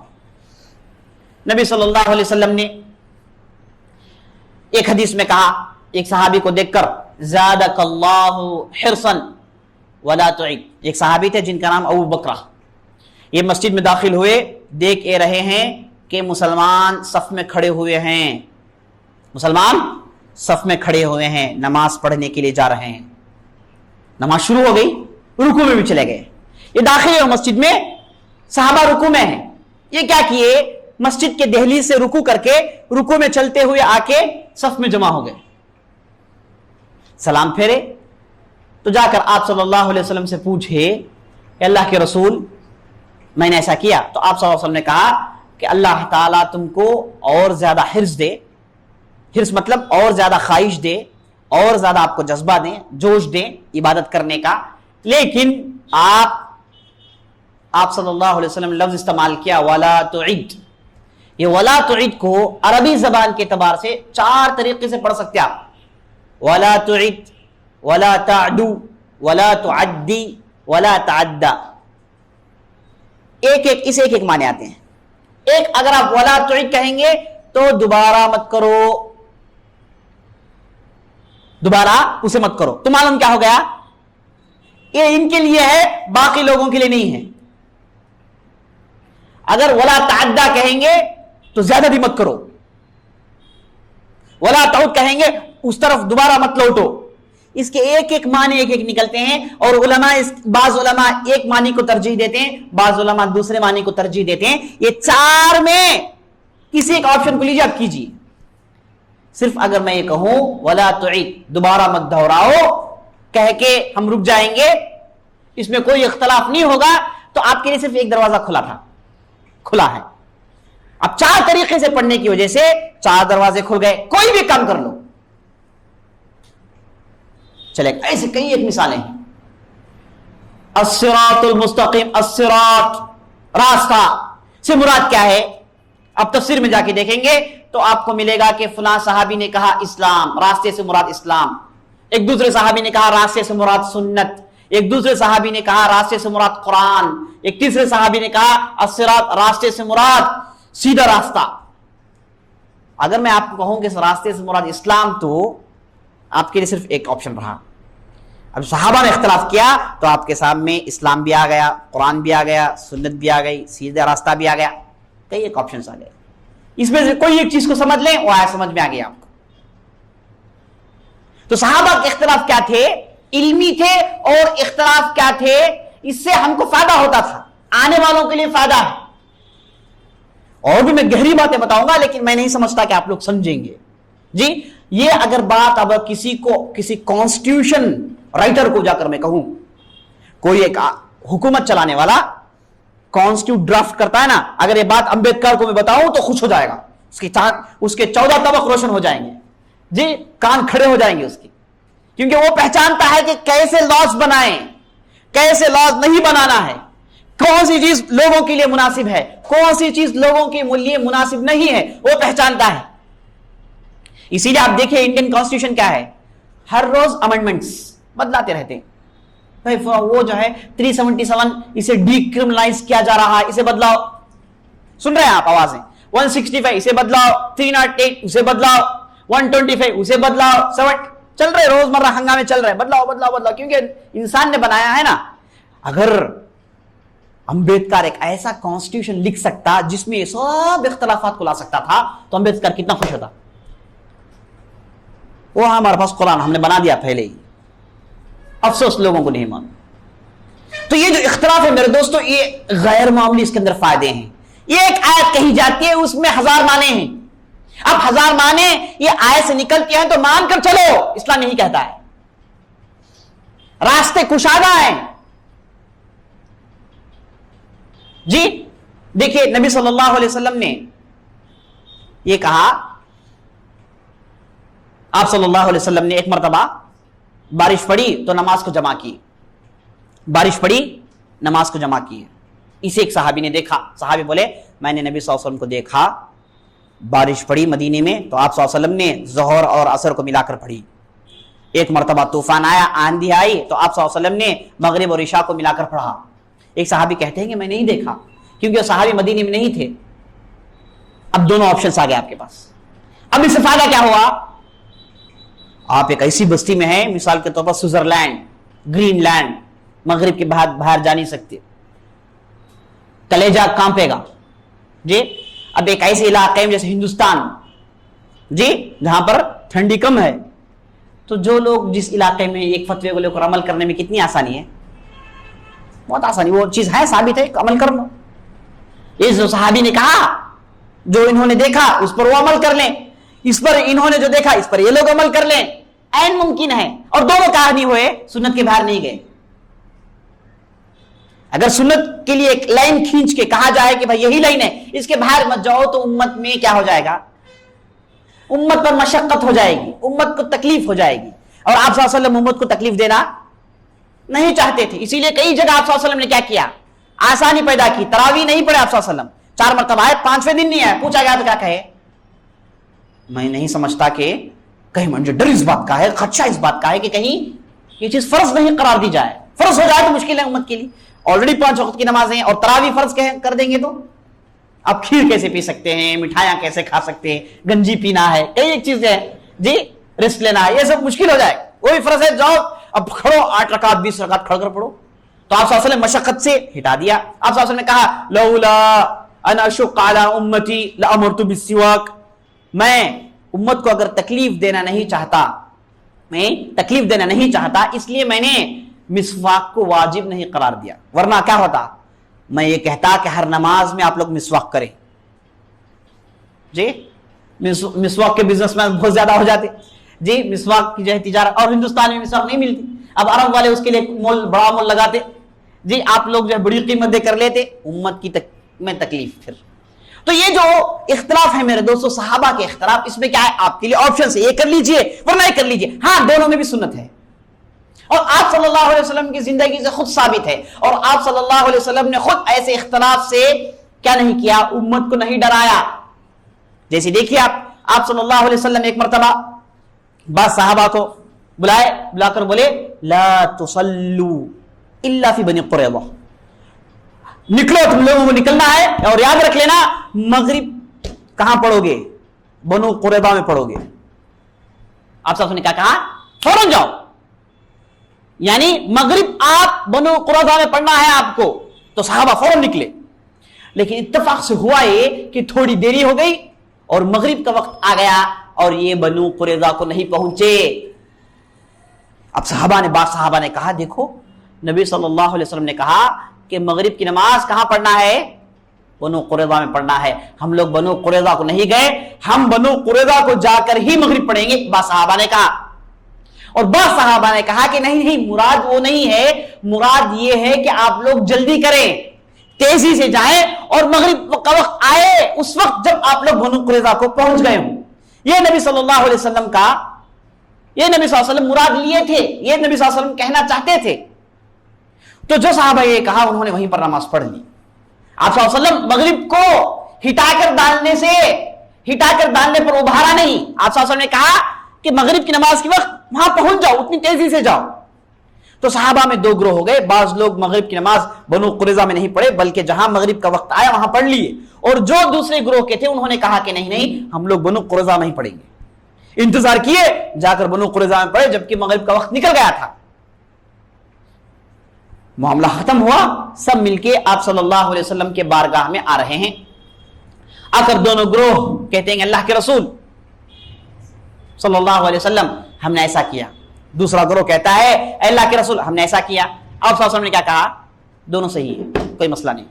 نبی صلی اللہ علیہ وسلم نے ایک حدیث میں کہا، ایک صحابی کو دیکھ کر، زادک اللہ حرصا ولا تعد، ایک صحابی تھے جن کا نام ابو بکرہ، یہ مسجد میں داخل ہوئے، دیکھ رہے ہیں کہ مسلمان صف میں کھڑے ہوئے ہیں، مسلمان صف میں کھڑے ہوئے ہیں، نماز پڑھنے کے لیے جا رہے ہیں، نماز شروع ہو گئی، رکوع میں بھی چلے گئے، یہ داخل ہوئے مسجد میں، صحابہ رکوع میں ہیں، یہ کیا کیے، مسجد کے دہلیز سے رکوع کر کے رکوع میں چلتے ہوئے آ کے صف میں جمع ہو گئے، سلام پھیرے تو جا کر آپ صلی اللہ علیہ وسلم سے پوچھے کہ اللہ کے رسول میں نے ایسا کیا، تو آپ صلی اللہ علیہ وسلم نے کہا کہ اللہ تعالیٰ تم کو اور زیادہ حرص دے، حرص مطلب اور زیادہ خواہش دے، اور زیادہ آپ کو جذبہ دیں، جوش دیں عبادت کرنے کا، لیکن آپ صلی اللہ علیہ وسلم لفظ استعمال کیا ولا تعد، یہ ولا تعد کو عربی زبان کے اعتبار سے 4 طریقے سے پڑھ سکتے آپ، ولا تعد، ولا تعدو، ولا تعدی، ولا تعدى، ایک ایک معنی آتے ہیں۔ ایک، اگر آپ ولا تعد کہیں گے تو دوبارہ مت کرو، دوبارہ اسے مت کرو، تو معلوم کیا ہو گیا، یہ ان کے لیے ہے، باقی لوگوں کے لیے نہیں ہے۔ اگر ولا تعدى کہیں گے تو زیادہ بھی مت کرو، ولا تعد کہیں گے اس طرف دوبارہ مت لوٹو، اس کے ایک ایک معنی ایک ایک نکلتے ہیں، اور علماء بعض علماء ایک معنی کو ترجیح دیتے ہیں، بعض علماء دوسرے معنی کو ترجیح دیتے ہیں۔ یہ 4 میں کسی ایک آپشن کو لیجیے، آپ کیجیے۔ صرف اگر میں یہ کہوں ولا تعد، دوبارہ مت دہراؤ، کہہ کے ہم رک جائیں گے، اس میں کوئی اختلاف نہیں ہوگا، تو آپ کے لیے صرف ایک دروازہ کھلا ہے۔ اب 4 طریقے سے پڑھنے کی وجہ سے 4 دروازے کھل گئے، کوئی بھی کام کر لو، چلے ایسے کئی ایک مثالیں ہیں. الصراط المستقیم، الصراط راستہ سے مراد کیا ہے؟ اب تفسیر میں جا کے دیکھیں گے تو آپ کو ملے گا کہ فلاں صحابی نے کہا اسلام، راستے سے مراد اسلام. ایک دوسرے صحابی نے کہا راستے سے مراد سنت. ایک دوسرے صحابی نے کہا راستے سے مراد قرآن. ایک تیسرے صحابی نے کہا الصراط راستے سے مراد سیدھا راستہ. اگر میں آپ کو کہوں کہ اس راستے سے مراد اسلام تو آپ کے لیے صرف ایک آپشن رہا. اب صحابہ نے اختلاف کیا تو آپ کے سامنے اسلام بھی آ گیا، قرآن بھی آ گیا، سنت بھی آ گئی، سیدھا راستہ بھی آ گیا. کئی ایک آپشنز آ گئے. اس میں سے کوئی ایک چیز کو سمجھ لیں، وہ آیا سمجھ میں آ گیا آپ کو. تو صحابہ کے اختلاف کیا تھے؟ علمی تھے. اور اختلاف کیا تھے؟ اس سے ہم کو فائدہ ہوتا تھا، آنے والوں کے لیے فائدہ ہے. اور بھی میں گہری باتیں بتاؤں گا لیکن میں نہیں سمجھتا کہ آپ لوگ سمجھیں گے. جی یہ اگر بات اب کسی کانسٹیٹیوشن رائٹر کو جا کر میں کہوں، کوئی ایک حکومت چلانے والا کانسٹیٹیوٹ ڈرافٹ کرتا ہے نا، اگر یہ بات امبیدکر کو میں بتاؤں تو خوش ہو جائے گا. اس کے 14 طبق روشن ہو جائیں گے. جی کان کھڑے ہو جائیں گے اس کی، کیونکہ وہ پہچانتا ہے کہ کیسے لاز بنائیں، کیسے لاز نہیں بنانا ہے، کون سی چیز لوگوں کے لیے مناسب ہے، کون سی چیز لوگوں کے لیے مناسب نہیں ہے، وہ پہچانتا ہے. اسی لیے آپ دیکھیں انڈین کانسٹیٹیوشن کیا ہے، ہر روز امینڈمنٹس بدلاتے رہتے ہیں. بھائی وہ جو ہے 377 اسے ڈی کرمنلائز کیا جا رہا ہے، اسے بدلاؤ. سن رہے ہیں آپ آوازیں؟ 165 اسے بدلاؤ، 308 اسے بدلاؤ، 125 اسے بدلاؤ، 7 چل رہے روزمرہ ہنگامے چل رہے، بدلاؤ بدلاؤ بدلاؤ، کیونکہ انسان نے بنایا ہے نا. اگر امبیدکر ایک ایسا کانسٹیٹیوشن لکھ سکتا جس میں یہ سب اختلافات کو لا سکتا تھا تو امبیدکر کتنا خوش ہوتا. وہ ہمارے پاس قرآن ہم نے بنا دیا پہلے ہی، افسوس لوگوں کو نہیں مان. تو یہ جو اختلاف ہے میرے دوستو، یہ غیر معمولی اس کے اندر فائدے ہیں. یہ ایک آیت کہی جاتی ہے، اس میں 1000 معنی ہیں. اب 1000 معنی یہ آیت سے نکلتی ہیں تو مان کر چلو، اسلام یہی کہتا ہے. راستے کشادہ ہیں. جی دیکھیے نبی صلی اللہ علیہ وسلم نے یہ کہا، آپ صلی اللہ علیہ وسلم نے ایک مرتبہ بارش پڑی تو نماز کو جمع کی. بارش پڑی نماز کو جمع کی. اسے ایک صحابی نے دیکھا. صحابی بولے میں نے نبی صلی اللہ علیہ وسلم کو دیکھا بارش پڑی مدینے میں تو آپ صلی اللہ علیہ وسلم نے ظہر اور عصر کو ملا کر پڑھی. ایک مرتبہ طوفان آیا، آندھی آئی تو آپ صلی اللہ علیہ وسلم نے مغرب اور عشاء کو ملا کر پڑھا. ایک صحابی کہتے ہیں کہ میں نہیں دیکھا، کیونکہ وہ صحابی مدینے میں نہیں تھے. اب دونوں آپشنز آ گئے آپ کے پاس. اب اس سے فائدہ کیا ہوا؟ آپ ایک ایسی بستی میں ہیں، مثال کے طور پر سوئٹزرلینڈ، گرین لینڈ، مغرب کے باہر جا نہیں سکتے، کلیجہ کانپے گا. جی اب ایک ایسے علاقے میں جیسے ہندوستان، جی جہاں پر ٹھنڈی کم ہے، تو جو لوگ جس علاقے میں ایک فتوے کو لے کر عمل کرنے میں کتنی آسانی ہے، بہت آسانی. وہ چیز ہے ثابت ہے، عمل کر لو. یہ جو صحابی نے کہا جو انہوں نے دیکھا اس پر وہ عمل کر لیں، اس پر انہوں نے جو دیکھا اس پر یہ لوگ عمل کر لیں، عین ممکن ہے. اور دونوں کہا نہیں ہوئے، سنت کے باہر نہیں گئے. اگر سنت کے لیے ایک لائن کھینچ کے کہا جائے کہ بھائی یہی لائن ہے، اس کے باہر مت جاؤ، تو امت میں کیا ہو جائے گا؟ امت پر مشقت ہو جائے گی، امت کو تکلیف ہو جائے گی. اور آپ صلی اللہ علیہ وسلم امت کو تکلیف دینا نہیں چاہتے تھے. اسی لیے کئی جگہ آپ صلی اللہ علیہ وسلم نے کیا کیا؟ آسانی پیدا کی. تراویح نہیں پڑھے آپ صلی اللہ علیہ وسلم، 4 مرتبہ آئے، 5ویں دن نہیں آئے. پوچھا گیا تو کیا کہے؟ میں نہیں سمجھتا کہ کہیں مجھے ڈر اس بات کا ہے، خدشہ اس بات کا ہے کہ کہیں یہ چیز فرض نہیں قرار دی جائے. فرض ہو جائے تو مشکل ہے امت کے لیے. آلریڈی 5 وقت کی نمازیں اور تراویح فرض کر دیں گے تو آپ کھیر کیسے پی سکتے ہیں، مٹھائیاں کیسے کھا سکتے ہیں، گنجی پینا ہے، کئی ایک چیزیں ہیں. جی ریسٹ لینا ہے، یہ سب مشکل ہو جائے. وہی فرض ہے، جاؤ اب کھڑو 8 رکعت 20 رکعت کھڑ کر پڑھو. تو آپ صلی اللہ علیہ وسلم مشقت سے ہٹا دیا. آپ صلی اللہ علیہ وسلم نے کہا لولا ان اشق علی امتی لامرت بالسواک، میں امت کو اگر تکلیف دینا نہیں چاہتا اس لیے میں نے مسواک کو واجب نہیں قرار دیا. ورنہ کیا ہوتا؟ میں یہ کہتا کہ ہر نماز میں آپ لوگ مسواک کریں. جی مسواک کے بزنس میں بہت زیادہ ہو جاتے. جی مسواک کی جو ہے تجارت، اور ہندوستان میں مسواک نہیں ملتی. اب عرب والے اس کے لیے بڑا مول لگاتے. جی آپ لوگ جو ہے بڑی قیمت دے کر لیتے، امت کی میں تکلیف. پھر تو یہ جو اختلاف ہے میرے دوستو، صحابہ کے اختلاف، اس میں کیا ہے؟ آپ کے لیے آپشن ہے، یہ کر لیجئے ورنہ یہ کر لیجئے. ہاں دونوں میں بھی سنت ہے. اور آپ صلی اللہ علیہ وسلم کی زندگی سے خود ثابت ہے، اور آپ صلی اللہ علیہ وسلم نے خود ایسے اختلاف سے کیا نہیں کیا، امت کو نہیں ڈرایا۔ جیسے دیکھیے آپ صلی اللہ علیہ وسلم ایک مرتبہ بعض صحابہ کو بلا کر بولے لا تصلوا الا فی بنی قریظہ، نکلو تم لوگوں کو نکلنا ہے، اور یاد رکھ لینا مغرب کہاں پڑھو گے؟ بنو قریظہ میں پڑھو گے۔ آپ سب نے کیا کہا؟ فوراً جاؤ، یعنی مغرب آپ بنو قریظہ میں پڑھنا ہے آپ کو، تو صحابہ فوراً نکلے۔ لیکن اتفاق سے ہوا یہ کہ تھوڑی دیری ہو گئی اور مغرب کا وقت آ گیا اور یہ بنو قریظہ کو نہیں پہنچے۔ اب بعض صحابہ نے کہا دیکھو نبی صلی اللہ علیہ وسلم نے کہا کہ مغرب کی نماز کہاں پڑھنا ہے؟ بنو قریظہ میں پڑھنا ہے، ہم لوگ بنو قریظہ کو نہیں گئے، ہم بنو قریظہ کو جا کر ہی مغرب پڑھیں گے، بعض صحابہ نے کہا۔ اور بعض صحابہ نے کہا کہ نہیں مراد وہ نہیں ہے، مراد یہ ہے کہ آپ لوگ جلدی کریں، تیزی سے جائیں اور مغرب کا وقت آئے اس وقت جب آپ لوگ بنو قریظہ کو پہنچ گئے ہوں۔ یہ نبی صلی اللہ علیہ وسلم کا، یہ نبی صلی اللہ علیہ وسلم مراد لیے تھے، یہ نبی صلی اللہ علیہ وسلم کہنا چاہتے تھے۔ تو جو صحابہ یہ کہا انہوں نے وہیں پر نماز پڑھ لی۔ آپ صلی اللہ علیہ وسلم مغرب کو ہٹا کر ڈالنے پر ابھارا نہیں۔ آپ صلی اللہ علیہ وسلم نے کہا کہ مغرب کی نماز کے وقت وہاں پہنچ جاؤ، اتنی تیزی سے جاؤ۔ تو صحابہ میں دو گروہ ہو گئے، بعض لوگ مغرب کی نماز بنو قریظہ میں نہیں پڑھے بلکہ جہاں مغرب کا وقت آیا وہاں پڑھ لیے، اور جو دوسرے گروہ کے تھے انہوں نے کہا کہ نہیں ہم لوگ بنو قریظہ میں ہی پڑھیں گے۔ انتظار کیے، جا کر بنو قریظہ میں پڑھے جبکہ مغرب کا وقت نکل گیا تھا۔ معاملہ ختم ہوا، سب مل کے آپ صلی اللہ علیہ وسلم کے بارگاہ میں آ رہے ہیں۔ آ کر دونوں گروہ کہتے ہیں اللہ کے رسول صلی اللہ علیہ وسلم ہم نے ایسا کیا، دوسرا گروہ کہتا ہے اے اللہ کے رسول ہم نے ایسا کیا۔ آپ صلی اللہ علیہ وسلم نے کیا کہا؟ دونوں صحیح ہے، کوئی مسئلہ نہیں۔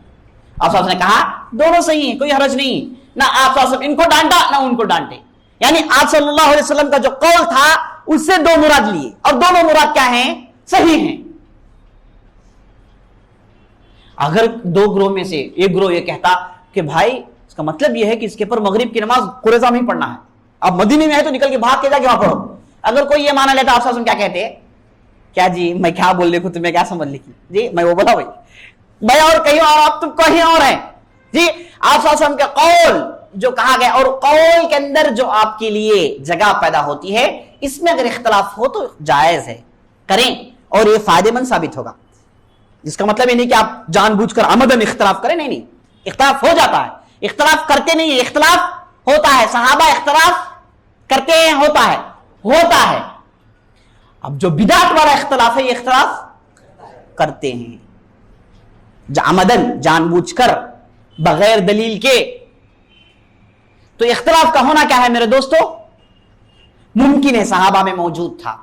آپ صلی اللہ علیہ وسلم نے کہا دونوں صحیح ہیں، کوئی حرج نہیں، نہ آپ صلی اللہ علیہ وسلم ان کو ڈانٹا نہ ان کو ڈانٹے، یعنی آپ صلی اللہ علیہ وسلم کا جو قول تھا اس سے دو مراد لیے، اور دونوں مراد کیا ہیں؟ صحیح ہیں۔ اگر دو گروہ میں سے ایک گروہ یہ کہتا کہ بھائی اس کا مطلب یہ ہے کہ اس کے پر مغرب کی نماز قریظہ میں ہی پڑھنا ہے، اب مدینے میں ہے تو نکل کے بھاگ کے جا کے وہاں پڑھو، اگر کوئی یہ مانا لیتا آپ صلی اللہ علیہ وسلم کیا کہتے؟ کیا جی میں کیا بول لکھوں، تمہیں کیا سمجھ لکھی جی، میں وہ بولا بھائی اور کہیں اور، آپ تم کہیں اور ہیں جی۔ آپ صلی اللہ علیہ وسلم کے قول جو کہا گیا، اور قول کے اندر جو آپ کے لیے جگہ پیدا ہوتی ہے اس میں اگر اختلاف ہو تو جائز ہے، کریں اور یہ فائدے مند ثابت ہوگا۔ جس کا مطلب یہ نہیں کہ آپ جان بوجھ کر عمدن اختلاف کریں، نہیں، اختلاف ہو جاتا ہے، اختلاف کرتے نہیں، اختلاف ہوتا ہے، صحابہ اختلاف کرتے ہیں، ہوتا ہے۔ اب جو بدعت والا اختلاف ہے یہ اختلاف کرتے ہیں عمدن، جان بوجھ کر، بغیر دلیل کے۔ تو اختلاف کا ہونا کیا ہے میرے دوستو؟ ممکن ہے صحابہ میں موجود تھا،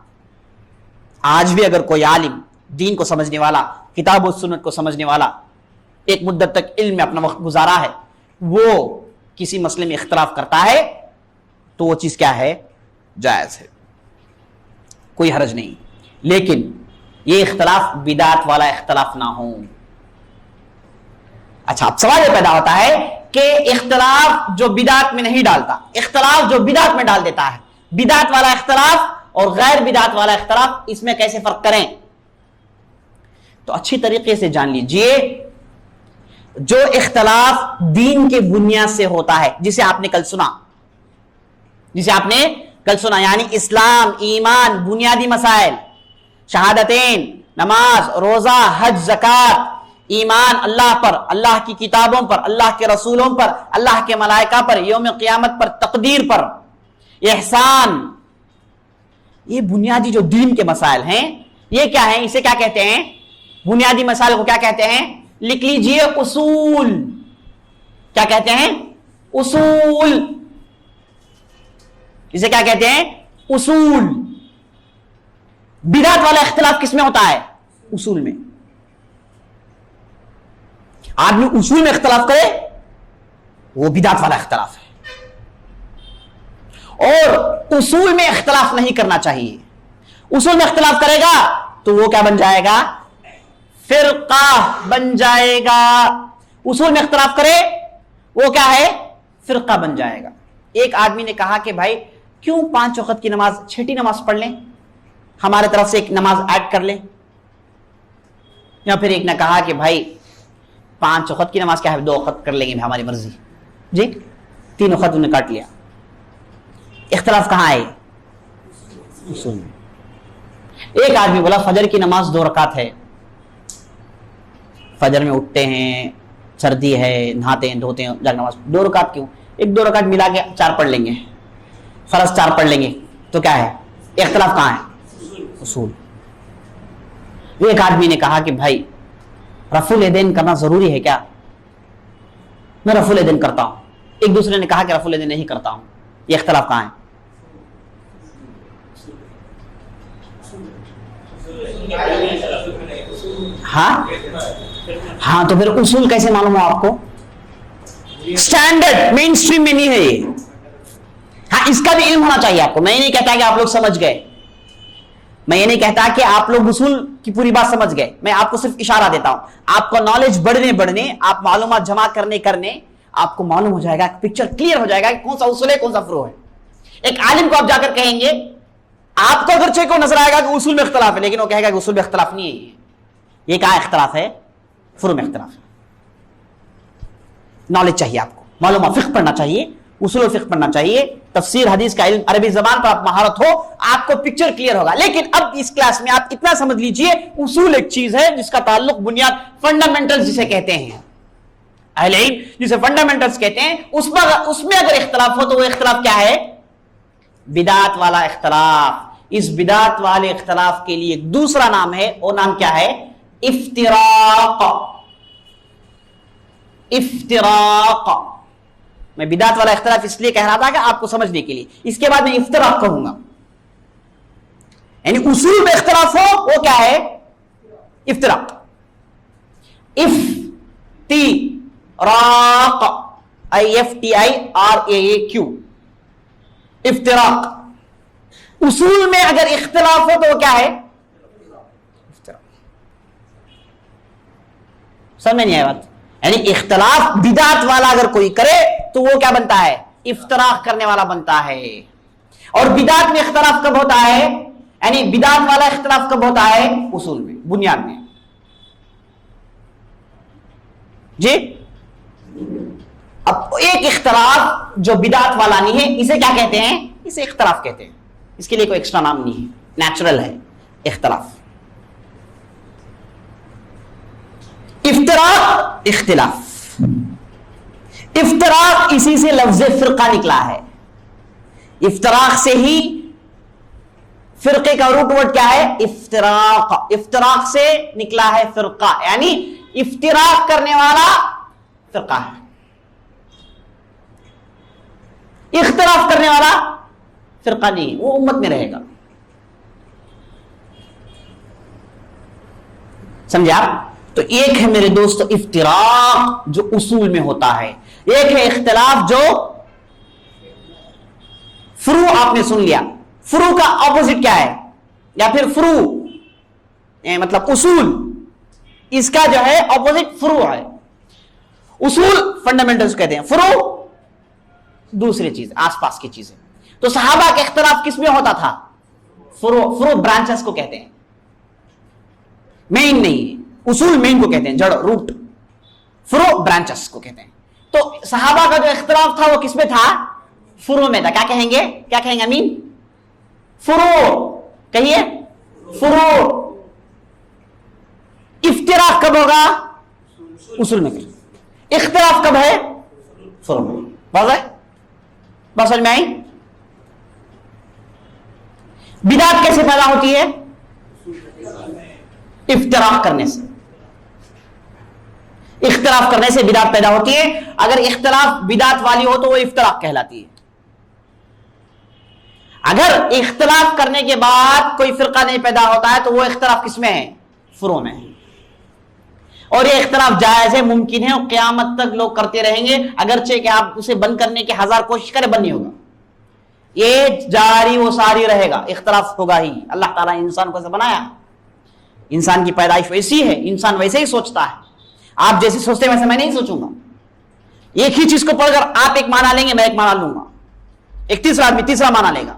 آج بھی اگر کوئی عالم دین کو سمجھنے والا، کتاب و سنت کو سمجھنے والا، ایک مدت تک علم میں اپنا وقت گزارا ہے، وہ کسی مسئلے میں اختلاف کرتا ہے تو وہ چیز کیا ہے؟ جائز ہے، کوئی حرج نہیں، لیکن یہ اختلاف بدعت والا اختلاف نہ ہو۔ اچھا اب سوال یہ پیدا ہوتا ہے کہ اختلاف جو بدعت میں نہیں ڈالتا، اختلاف جو بدعت میں ڈال دیتا ہے، بدعت والا اختلاف اور غیر بدعت والا اختلاف، اس میں کیسے فرق کریں؟ تو اچھی طریقے سے جان لیجئے، جو اختلاف دین کے بنیاد سے ہوتا ہے، جسے آپ نے کل سنا، یعنی اسلام، ایمان، بنیادی مسائل، شہادتین، نماز، روزہ، حج، زکات، ایمان اللہ پر، اللہ کی کتابوں پر، اللہ کے رسولوں پر، اللہ کے ملائکہ پر، یوم قیامت پر، تقدیر پر، احسان، یہ بنیادی جو دین کے مسائل ہیں، یہ کیا ہیں؟ اسے کیا کہتے ہیں؟ بنیادی مسائل کو کیا کہتے ہیں؟ لکھ لیجئے اصول۔ کیا کہتے ہیں؟ اصول۔ اسے کیا کہتے ہیں؟ اصول۔ بدعت والا اختلاف کس میں ہوتا ہے؟ اصول میں۔ آدمی اصول میں اختلاف کرے وہ بدعت والا اختلاف ہے، اور اصول میں اختلاف نہیں کرنا چاہیے۔ اصول میں اختلاف کرے گا تو وہ کیا بن جائے گا؟ فرقہ بن جائے گا۔ اصول میں اختلاف کرے وہ کیا ہے؟ فرقہ بن جائے گا۔ ایک آدمی نے کہا کہ بھائی کیوں 5 وقت کی نماز 6ٹی نماز پڑھ لیں؟ ہمارے طرف سے ایک نماز ایڈ کر لیں، یا پھر ایک نے کہا کہ بھائی 5 وقت کی نماز کیا ہے 2 وقت کر لیں گے ہماری مرضی، جی 3 وقت انہوں نے کاٹ لیا. اختلاف کہاں ہے؟ اصول میں. ایک آدمی بولا فجر کی نماز 2 رکعت ہے، فجر میں اٹھتے ہیں، سردی ہے، نہاتے ہیں دھوتے ہیں، جا نماز 2 رکعت کیوں؟ 1-2 رکعت ملا کے 4 پڑھ لیں گے، فرض 4 پڑھ لیں گے، تو کیا ہے؟ اختلاف کہاں ہے؟ اصول. ایک آدمی نے کہا کہ بھائی رفع الیدین کرنا ضروری ہے کیا؟ میں رفع الیدین کرتا ہوں. ایک دوسرے نے کہا کہ رفع الیدین نہیں کرتا ہوں. یہ اختلاف کہاں ہے؟ ہاں تو پھر اصول کیسے معلوم ہو آپ کو؟ اسٹینڈرڈ مین اسٹریم میں نہیں ہے یہ. ہاں اس کا بھی علم ہونا چاہیے آپ کو. میں یہ نہیں کہتا کہ آپ لوگ سمجھ گئے، میں یہ نہیں کہتا کہ آپ لوگ اصول کی پوری بات سمجھ گئے، میں آپ کو صرف اشارہ دیتا ہوں. آپ کو نالج بڑھنے آپ معلومات جمع کرنے آپ کو معلوم ہو جائے گا، پکچر کلیئر ہو جائے گا کہ کون سا اصول ہے کون سا فروع ہے. ایک عالم کو آپ جا کر کہیں گے، آپ کو اگرچہ کو نظر آئے گا کہ اصول میں اختلاف ہے، لیکن وہ کہے گا کہ اصول میں اختلاف نہیں ہے. یہ کہاں اختلاف ہے؟ فروع میں اختلاف ہے. نالج چاہیے آپ کو، معلومات، فقہ پڑھنا چاہیے، اصول فقہ پڑھنا چاہیے، تفسیر حدیث کا علم، عربی زبان پر آپ مہارت ہو، آپ کو پکچر کلیئر ہوگا. لیکن اب اس کلاس میں آپ اتنا سمجھ لیجئے، اصول ایک چیز ہے جس کا تعلق بنیاد، فنڈامنٹل جسے کہتے ہیں، اہل علم جسے فنڈامنٹلز کہتے ہیں، اس میں اگر اختلاف ہو تو وہ اختلاف کیا ہے؟ بدعت والا اختلاف. اس بدعت والے اختلاف کے لیے ایک دوسرا نام ہے، وہ نام کیا ہے؟ افتراق. افتراق. میں بدعت والا اختلاف اس لیے کہہ رہا تھا کہ آپ کو سمجھنے کے لیے. اس کے بعد میں افتراق کہوں گا، یعنی اصول میں اختلاف ہو وہ کیا ہے؟ افتراق. افتراق IFTIRAAQ. افتراق. اصول میں اگر اختلاف ہو تو وہ کیا ہے؟ سمجھ میں نہیں آئی بات؟ یعنی اختلاف بدعت والا اگر کوئی کرے تو وہ کیا بنتا ہے؟ افتراق کرنے والا بنتا ہے. اور بدعت میں اختلاف کب ہوتا ہے؟ یعنی بدعت والا اختلاف کب ہوتا ہے؟ اصول میں، بنیاد میں. جی اب ایک اختلاف جو بدعت والا نہیں ہے، اسے کیا کہتے ہیں؟ اسے اختلاف کہتے ہیں. اس کے لیے کوئی ایکسٹرا نام نہیں ہے، نیچرل ہے اختلاف. افتراق اختلاف. افتراق اسی سے لفظ فرقہ نکلا ہے. افتراق سے ہی فرقے کا روٹ ورڈ کیا ہے؟ افتراق. افتراق سے نکلا ہے فرقہ، یعنی افتراق کرنے والا فرقہ ہے. اختلاف کرنے والا فرقہ نہیں، وہ امت میں رہے گا. سمجھے آپ؟ تو ایک ہے میرے دوست افتراق جو اصول میں ہوتا ہے، ایک ہے اختلاف جو فروع. آپ نے سن لیا، فروع کا اپوزٹ کیا ہے؟ یا پھر فروع مطلب اصول، اس کا جو ہے اپوزٹ فروع ہے. اصول فنڈامنٹلز کہتے ہیں، فروع دوسری چیز، آس پاس کی چیزیں. تو صحابہ کا اختلاف کس میں ہوتا تھا؟ فروع. فروع برانچز کو کہتے ہیں، مین نہیں. اصول مین کو کہتے ہیں، جڑ، روٹ. فروع برانچز کو کہتے ہیں. تو صحابہ کا جو اختلاف تھا وہ کس میں تھا؟ فروع میں تھا. کیا کہیں گے؟ کیا کہیں گے امین؟ فروع کہیے، فروع. افتراق کب ہوگا؟ اصول میں. اختلاف کب ہے؟ فروع میں. واضح؟ بات سمجھ میں آئی؟ بدعت کیسے پیدا ہوتی ہے؟ افتراق کرنے سے. اختلاف کرنے سے بدعت پیدا ہوتی ہے. اگر اختلاف بدعت والی ہو تو وہ افتراق کہلاتی ہے. اگر اختلاف کرنے کے بعد کوئی فرقہ نہیں پیدا ہوتا ہے تو وہ اختلاف کس میں ہے؟ فروع میں ہے. اور یہ اختلاف جائز ہے، ممکن ہے، اور قیامت تک لوگ کرتے رہیں گے، اگرچہ کہ آپ اسے بند کرنے کی 1000 کوشش کریں بند نہیں ہوگا. یہ جاری و ساری رہے گا، اختلاف ہوگا ہی. اللہ تعالیٰ نے انسان کو ایسا بنایا، انسان کی پیدائش ویسی ہے، انسان ویسے ہی سوچتا ہے. آپ جیسے سوچتے ہیں ویسے میں نہیں سوچوں گا. ایک ہی چیز کو پڑھ کر آپ ایک معنی لیں گے، میں ایک معنی لوں گا، ایک تیسرا آدمی تیسرا معنی لے گا.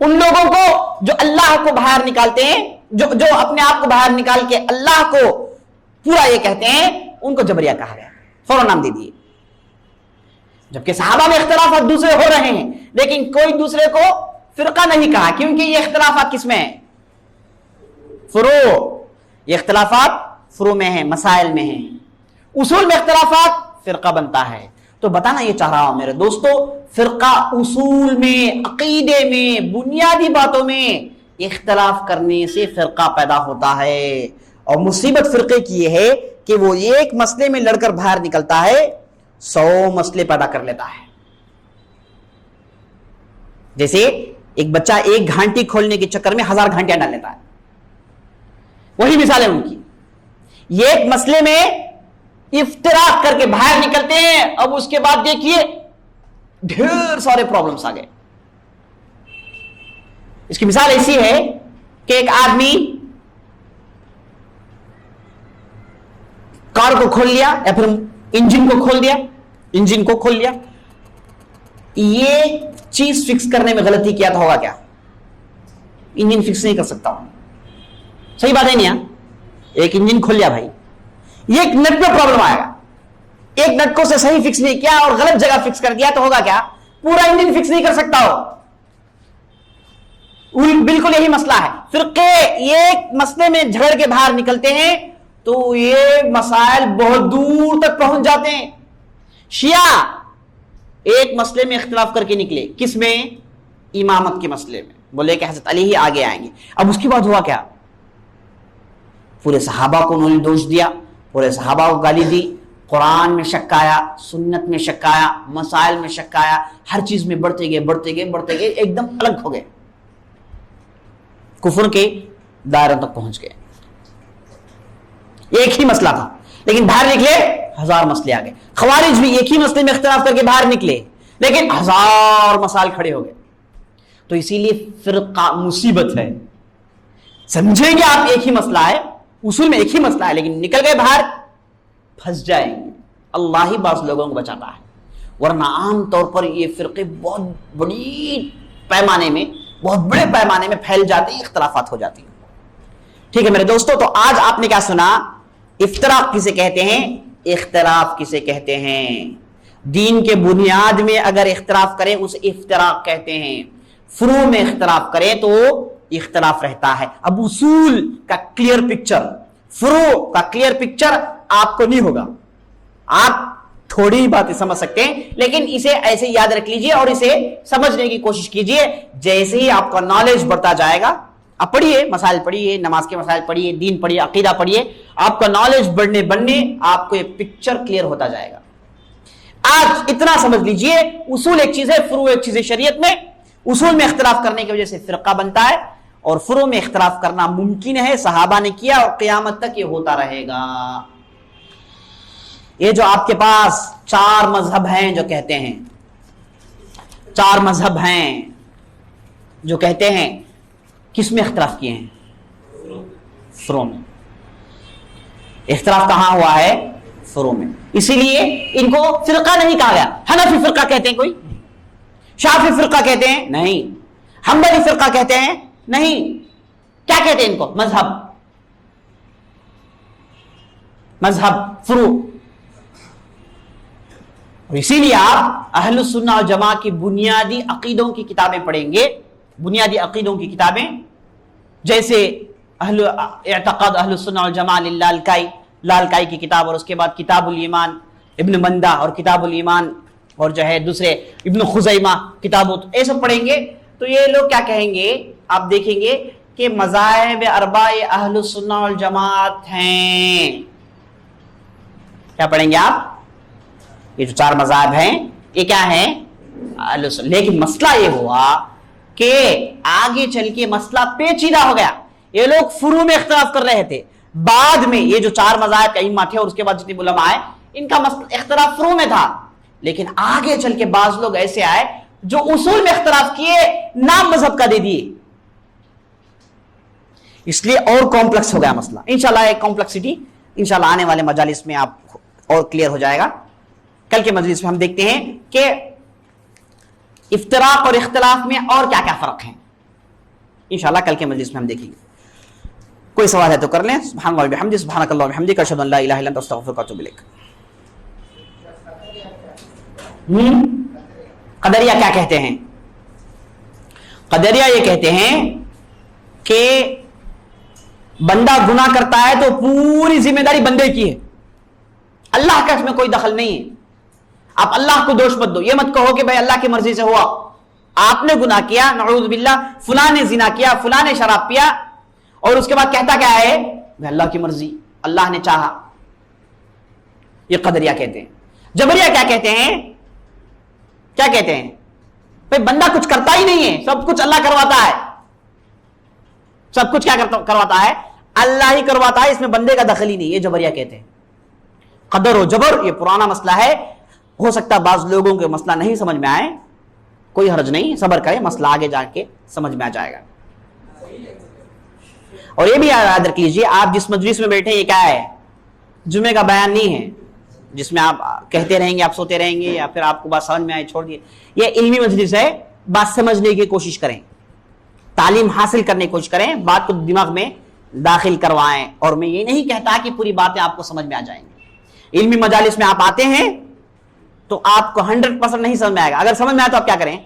ان لوگوں کو جو اللہ کو باہر نکالتے ہیں، جو اپنے آپ کو باہر نکال کے اللہ کو پورا یہ کہتے ہیں، ان کو جبریہ کہا گیا، فوراً نام دے دیے. جبکہ صحابہ میں اختلافات دوسرے ہو رہے ہیں، لیکن کوئی دوسرے کو فرقہ نہیں کہا، کیونکہ یہ اختلافات کس میں ہیں؟ فروع. یہ اختلافات فروع میں ہیں، مسائل میں ہیں. اصول میں اختلافات فرقہ بنتا ہے. تو بتانا یہ چاہ رہا ہوں میرے دوستو، فرقہ اصول میں، عقیدے میں، بنیادی باتوں میں اختلاف کرنے سے فرقہ پیدا ہوتا ہے. اور مصیبت فرقے کی یہ ہے کہ وہ ایک مسئلے میں لڑ کر باہر نکلتا ہے، 100 مسئلے پیدا کر لیتا ہے. جیسے ایک بچہ ایک گھانٹی کھولنے کے چکر میں 1000 گھانٹیاں ڈال لیتا ہے. وہی مثال ہے ان کی. یہ ایک مسئلے میں افتراق کر کے باہر نکلتے ہیں، اب اس کے بعد دیکھیے ڈھیر سارے پرابلمز آ گئے. اس کی مثال ایسی ہے کہ ایک آدمی کار کو کھول لیا یا پھر انجن کو کھول لیا. یہ چیز فکس کرنے میں غلطی کیا تو ہوگا کیا؟ انجن فکس نہیں کر سکتا ہوں. صحیح بات ہے نہیں؟ ایک انجن کھول لیا بھائی، یہ ایک نٹ میں پرابلم آئے گا. ایک نٹ کو سے صحیح فکس نہیں کیا اور غلط جگہ فکس کر دیا تو ہوگا کیا؟ پورا انجن فکس نہیں کر سکتا ہو. بالکل یہی مسئلہ ہے. فرقے ایک مسئلے میں جھگڑ کے باہر نکلتے ہیں تو یہ مسائل بہت دور تک پہنچ جاتے ہیں. شیعہ ایک مسئلے میں اختلاف کر کے نکلے، کس میں؟ امامت کے مسئلے میں. بولے کہ حضرت علی ہی آگے آئیں گے. اب اس کے بعد ہوا کیا؟ پورے صحابہ کو انہوں نے دوش دیا، پورے صحابہ کو گالی دی، قرآن میں شک آیا، سنت میں شک آیا، مسائل میں شک آیا، ہر چیز میں بڑھتے گئے، ایک دم الگ ہو گئے، کفر کے دائروں تک پہنچ گئے. ایک ہی مسئلہ تھا لیکن باہر نکلے 1000 مسئلے آ گئے. خوارج بھی ایک ہی مسئلے میں اختلاف کر کے باہر نکلے لیکن 1000 مسائل کھڑے ہو گئے. تو اسی لیے فرقہ مصیبت ہے. سمجھیں گے آپ ایک ہی مسئلہ ہے، اصول میں ایک ہی مسئلہ ہے، لیکن نکل گئے باہر پھنس جائیں گے. اللہ ہی بعض لوگوں کو بچاتا ہے، ورنہ عام طور پر یہ فرقے بہت بڑے پیمانے میں پھیل جاتے ہیں، اختلافات ہو جاتی ہیں. ٹھیک ہے میرے دوستو، تو آج آپ نے کیا سنا؟ افتراق کسے کہتے ہیں، اختلاف کسے کہتے ہیں. دین کے بنیاد میں اگر اختلاف کریں اسے افتراق کہتے ہیں. فروع میں اختلاف کریں تو اختلاف رہتا ہے. اب اصول کا کلیئر پکچر، فروع کا کلیئر پکچر آپ کو نہیں ہوگا. آپ تھوڑی باتیں سمجھ سکتے ہیں لیکن اسے ایسے یاد رکھ لیجئے اور اسے سمجھنے کی کوشش کیجئے. جیسے ہی آپ کا نالج بڑھتا جائے گا، آپ پڑھیے، مسائل پڑھیے، نماز کے مسائل پڑھیے، دین پڑھیے، عقیدہ پڑھیے، آپ کا نالج بڑھنے آپ کو یہ پکچر کلیئر ہوتا جائے گا. آج اتنا سمجھ لیجئے، اصول ایک چیز ہے، فروع ایک چیز ہے. شریعت میں اصول میں اختلاف کرنے کی وجہ سے فرقہ بنتا ہے اور فروع میں اختلاف کرنا ممکن ہے، صحابہ نے کیا اور قیامت تک یہ ہوتا رہے گا. یہ جو آپ کے پاس 4 مذہب ہیں جو کہتے ہیں، 4 مذہب ہیں جو کہتے ہیں، کس میں اختلاف کیے ہیں؟ فروع میں. اختلاف کہاں ہوا ہے؟ فروع میں. اسی لیے ان کو فرقہ نہیں کہا گیا. حنفی فرقہ کہتے ہیں کوئی، شافعی فرقہ کہتے ہیں نہیں، حنبلی فرقہ کہتے ہیں نہیں. کیا کہتے ہیں ان کو؟ مذہب فروع. اور اسی لیے آپ اہل السنہ والجماعہ کی بنیادی عقیدوں کی کتابیں پڑھیں گے، بنیادی عقیدوں کی کتابیں جیسے اعتقاد اہل السنہ والجماعہ لالکائی کی کتاب، اور اس کے بعد کتاب الایمان ابن مندہ اور کتاب الایمان اور جو ہے دوسرے ابن خزیمہ کتاب، یہ سب پڑھیں گے تو یہ لوگ کیا کہیں گے؟ آپ دیکھیں گے کہ مذاہب اربع اہل السنہ والجماعت ہیں. کیا پڑھیں گے آپ؟ یہ جو 4 مذاہب ہیں یہ کیا ہیں؟ اہل السنہ. لیکن مسئلہ یہ ہوا کہ آگے چل کے مسئلہ پیچیدہ ہو گیا. یہ لوگ فروع میں اختلاف کر رہے تھے، بعد میں یہ جو 4 مذاہب کا ائمہ تھے اور اس کے بعد جتنے علماء آئے ان کا اختلاف فروع میں تھا. لیکن آگے چل کے بعض لوگ ایسے آئے جو اصول میں اختلاف کیے، نام مذہب کا دے دیے، اس لیے اور کمپلیکس ہو گیا مسئلہ. انشاءاللہ ایک کمپلیکسٹی انشاءاللہ آنے والے مجالس میں آپ اور کلیئر ہو جائے گا. کل کے مجلس میں ہم دیکھتے ہیں کہ افتراق اور اختلاف میں اور کیا کیا فرق ہیں. انشاءاللہ کل کے مجلس میں ہم دیکھیں گے. کوئی سوال ہے تو کر لیں. سبحان اللہ وبحمدہ، سبحانک اللہم وبحمدک، اشہد ان لا الہ الا انت استغفرک واتوب الیک. قدریہ کیا کہتے ہیں؟ قدریہ یہ کہتے ہیں کہ بندہ گناہ کرتا ہے تو پوری ذمہ داری بندے کی ہے، اللہ کا اس میں کوئی دخل نہیں ہے. آپ اللہ کو دوش مت دو، یہ مت کہو کہ بھائی اللہ کی مرضی سے ہوا. آپ نے گناہ کیا، نعوذ باللہ، فلاں نے زنا کیا، فلاں نے شراب پیا، اور اس کے بعد کہتا کیا ہے؟ اللہ کی مرضی، اللہ نے چاہا. یہ قدریہ کہتے ہیں. جبریہ کیا کہتے ہیں؟ کیا کہتے ہیں؟ بھائی بندہ کچھ کرتا ہی نہیں ہے، سب کچھ اللہ کرواتا ہے. سب کچھ کیا کرواتا ہے؟ اللہ ہی کرواتا ہے، اس میں بندے کا دخل ہی نہیں. یہ جبریہ کہتے ہیں. قدر و جبر یہ پرانا مسئلہ ہے. ہو سکتا ہے بعض لوگوں کے مسئلہ نہیں سمجھ میں آئے، کوئی حرج نہیں، صبر کرے، مسئلہ آگے جا کے سمجھ میں آ جائے گا. اور یہ بھی یاد رکھ لیجیے، آپ جس مجلس میں بیٹھے یہ کیا ہے؟ جمعے کا بیان نہیں ہے جس میں آپ کہتے رہیں گے، آپ سوتے رہیں گے، یا پھر آپ کو بات سمجھ میں آئے چھوڑ دیے. یہ علمی مجلس ہے، بات سمجھنے کی کوشش کریں، تعلیم حاصل کرنے کی کوشش کریں، بات کو دماغ میں داخل کروائیں. اور میں یہ نہیں کہتا کہ پوری باتیں آپ کو سمجھ میں آ جائیں گی. علمی مجالس میں آپ آتے ہیں تو آپ کو 100% نہیں سمجھ میں آئے گا. اگر سمجھ میں آئے تو آپ کیا کریں؟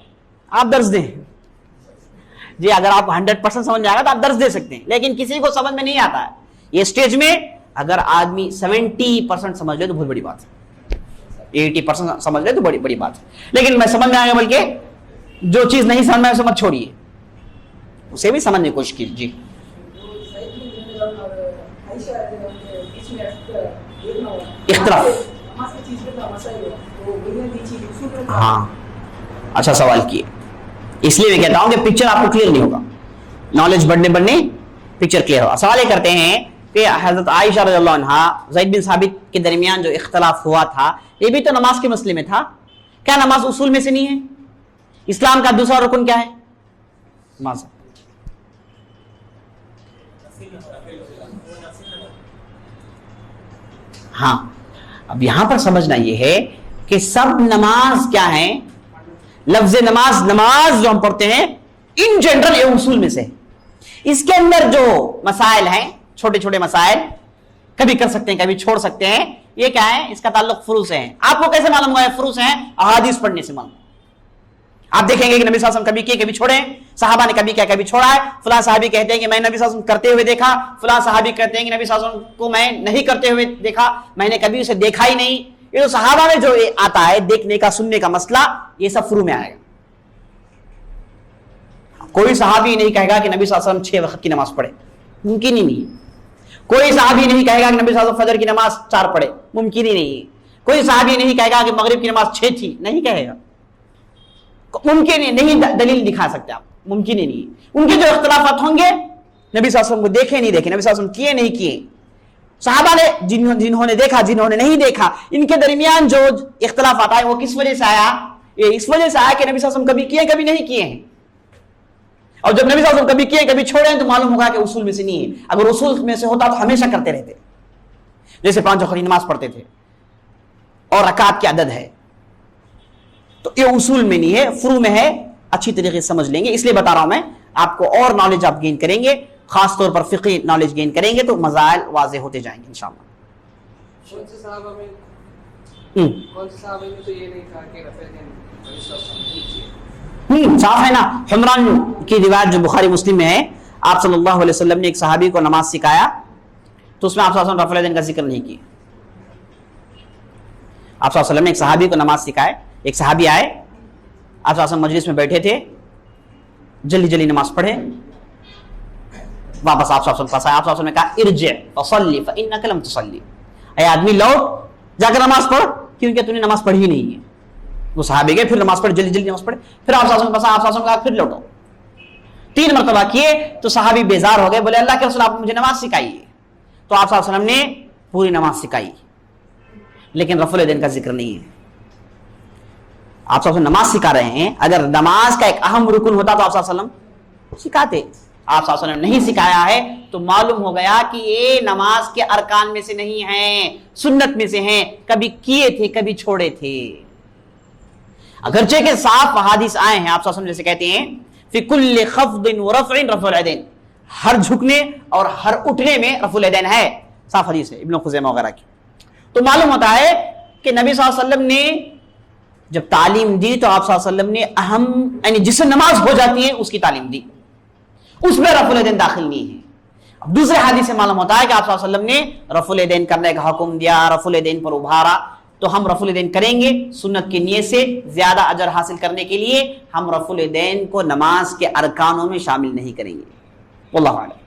آپ درس دیں. جی اگر آپ کو 100% سمجھ میں آئے گا تو آپ درس دے سکتے ہیں. لیکن کسی کو سمجھ میں نہیں آتا ہے یہ اسٹیج میں، اگر آدمی 70% سمجھ لے تو بہت بڑی بات ہے، 80% سمجھ لے تو بڑی بڑی بات ہے. لیکن میں سمجھ میں آئے گا، بلکہ جو چیز نہیں سمجھ میں اسے مت چھوڑیے، اسے بھی سمجھنے کی کوشش کیجیے. جی اختلاف، ہاں اچھا سوال کیے. اس لیے میں کہتا ہوں کہ پکچر آپ کو کلیئر نہیں ہوگا، نالج بڑھنے پکچر کلیئر ہوگا. سوال یہ کرتے ہیں کہ حضرت عائشہ رضی اللہ عنہا زید بن ثابت کے درمیان جو اختلاف ہوا تھا، یہ بھی تو نماز کے مسئلے میں تھا. کیا نماز اصول میں سے نہیں ہے؟ اسلام کا دوسرا رکن کیا ہے؟ نماز. ہاں اب یہاں پر سمجھنا یہ ہے کہ سب نماز کیا ہے؟ لفظ نماز، نماز جو ہم پڑھتے ہیں ان جنرل یہ اصول میں سے. اس کے اندر جو مسائل ہیں، چھوٹے چھوٹے مسائل، کبھی کر سکتے ہیں کبھی چھوڑ سکتے ہیں، یہ کیا ہے؟ اس کا تعلق فروض سے ہے. آپ کو کیسے معلوم ہوا ہے فروض ہیں؟ احادیث پڑھنے سے معلوم. آپ دیکھیں گے کہ نبی صلی اللہ علیہ وسلم کبھی کیے کبھی چھوڑے، صحابہ نے کبھی کیا کبھی چھوڑا ہے. فلاں صحابی کہتے ہیں کہ میں نبی صلی اللہ علیہ وسلم کرتے ہوئے دیکھا، فلاں صحابی کہتے ہیں کہ نبی صلی اللہ علیہ وسلم کو میں نہیں کرتے ہوئے دیکھا، میں نے کبھی اسے دیکھا ہی نہیں. یہ جو صحابہ میں جو آتا ہے دیکھنے کا سننے کا مسئلہ، یہ سب فروع میں آئے گا. کوئی صحابی نہیں کہے گا کہ نبی صلی اللہ علیہ وسلم 6 وقت کی نماز پڑھے، ممکن ہی نہیں. کوئی صحابی نہیں کہے گا کہ نبی صلی اللہ علیہ وسلم فجر کی نماز 4 پڑھے، ممکن ہی نہیں. کوئی صحابی نہیں کہے گا کہ مغرب کی نماز 6 تھی، نہیں کہے گا. ممکن ہی نہیں، دلیل دکھا سکتے آپ، ممکن ہی نہیں. ان کے جو اختلافات ہوں گے نبی صلی اللہ علیہ وسلم کو دیکھے نہیں دیکھے، نبی صلی اللہ علیہ وسلم کیے نہیں کیے، صحابہ نے جنہوں نے دیکھا جنہوں نے نہیں دیکھا، ان کے درمیان جو اختلافات آئے وہ کس وجہ سے آیا؟ یہ اس وجہ سے آیا کہ نبی صلی اللہ علیہ وسلم کبھی کیے کبھی نہیں کیے ہیں. اور جب نبی صلی اللہ علیہ وسلم کبھی کیے کبھی چھوڑے ہیں تو معلوم ہوگا کہ اصول میں سے نہیں ہے. اگر اصول میں سے ہوتا تو ہمیشہ کرتے رہتے، جیسے 5 وقت کی نماز پڑھتے تھے اور رکعات کی عدد ہے. تو یہ اصول میں نہیں ہے، فروع میں ہے. اچھی طریقے سے سمجھ لیں گے، اس لیے بتا رہا ہوں میں آپ کو. اور نالج آپ گین کریں گے، خاص طور پر فقہی نالج گین کریں گے تو مسائل واضح ہوتے جائیں گے انشاءاللہ. کون سے صحابہ میں تو یہ نہیں کہا کہ رفع دین صاف ہے نا. حمران کی روایت جو بخاری مسلم میں ہے، آپ صلی اللہ علیہ وسلم نے ایک صحابی کو نماز سکھایا تو اس میں آپ صلی اللہ علیہ وسلم رفع دین کا ذکر نہیں کیا. آپ صلی اللہ علیہ وسلم نے ایک صحابی کو نماز سکھائے. ایک صحابی آئے، آپ صلی اللہ علیہ وسلم مجلس میں بیٹھے تھے، جلدی جلدی نماز پڑھے، واپس آپ صلی اللہ علیہ وسلم پاس آئے. آپ صلی اللہ علیہ وسلم نے کہا ارجع فصلی فانک لم تصلی، اے آدمی لوٹ جا کر نماز پڑھ کیونکہ تو نے نماز پڑھی نہیں ہے. وہ صحابی گئے، پھر نماز پڑھ، جلدی جلدی نماز پڑھے. پھر آپ صلی اللہ علیہ وسلم پاس آئے، آپ صلی اللہ علیہ وسلم نے کہا پھر لوٹو. 3 مرتبہ کیے تو صحابی بیزار ہو گئے، بولے اللہ کے رسول آپ مجھے نماز سکھائیے. تو آپ صلی اللہ علیہ وسلم نے پوری نماز سکھائی، لیکن رفع الدین کا ذکر نہیں ہے. آپ صلی اللہ علیہ وسلم نماز سکھا رہے ہیں، اگر نماز کا ایک اہم رکن ہوتا تو آپ صلی اللہ علیہ وسلم سکھاتے. آپ صلی اللہ علیہ وسلم نے نہیں سکھایا ہے تو معلوم ہو گیا کہ یہ نماز کے ارکان میں سے نہیں ہیں، سنت میں سے ہیں. کبھی کیے تھے کبھی چھوڑے تھے. اگرچہ کہ صاف حدیث آئے ہیں، آپ صلی اللہ علیہ وسلم جیسے کہتے ہیں فی کل خفض ورفع رفع الیدین، ہر جھکنے اور ہر اٹھنے میں رفع الیدین ہے، صاف حدیث ہے ابن خزیمہ وغیرہ کی۔ تو معلوم ہوتا ہے کہ نبی صلی اللہ علیہ وسلم نے جب تعلیم دی تو آپ صلی اللہ علیہ وسلم نے اہم یعنی جس سے نماز ہو جاتی ہے اس کی تعلیم دی، اس میں رفع الیدین داخل نہیں ہے۔ اب دوسرے حدیث سے معلوم ہوتا ہے کہ آپ صلی اللہ علیہ وسلم نے رفع الیدین کرنے کا حکم دیا، رفع الیدین پر ابھارا، تو ہم رفع الیدین کریں گے سنت کی نیت سے زیادہ اجر حاصل کرنے کے لیے، ہم رفع الیدین کو نماز کے ارکانوں میں شامل نہیں کریں گے۔ واللہ اعلم۔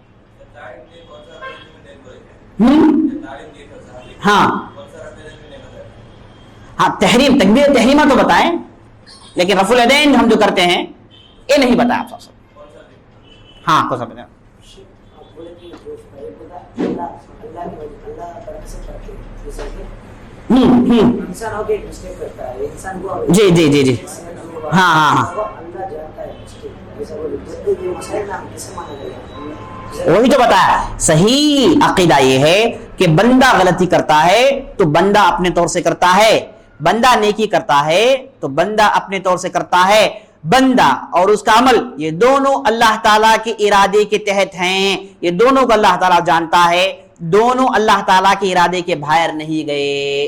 ہاں تحریم تکبیر تحریمہ تو بتائیں، لیکن رفع الیدین ہم جو کرتے ہیں یہ نہیں بتایا آپ صلی اللہ علیہ وسلم۔ ہاں کون سا بتایا؟ جی جی جی جی ہاں ہاں ہاں وہی تو بتایا۔ صحیح عقیدہ یہ ہے کہ بندہ غلطی کرتا ہے تو بندہ اپنے طور سے کرتا ہے، بندہ نیکی کرتا ہے تو بندہ اپنے طور سے کرتا ہے، بندہ اور اس کا عمل یہ دونوں اللہ تعالیٰ کے ارادے کے تحت ہیں، یہ دونوں کو اللہ تعالیٰ جانتا ہے، دونوں اللہ تعالیٰ کے ارادے کے باہر نہیں گئے۔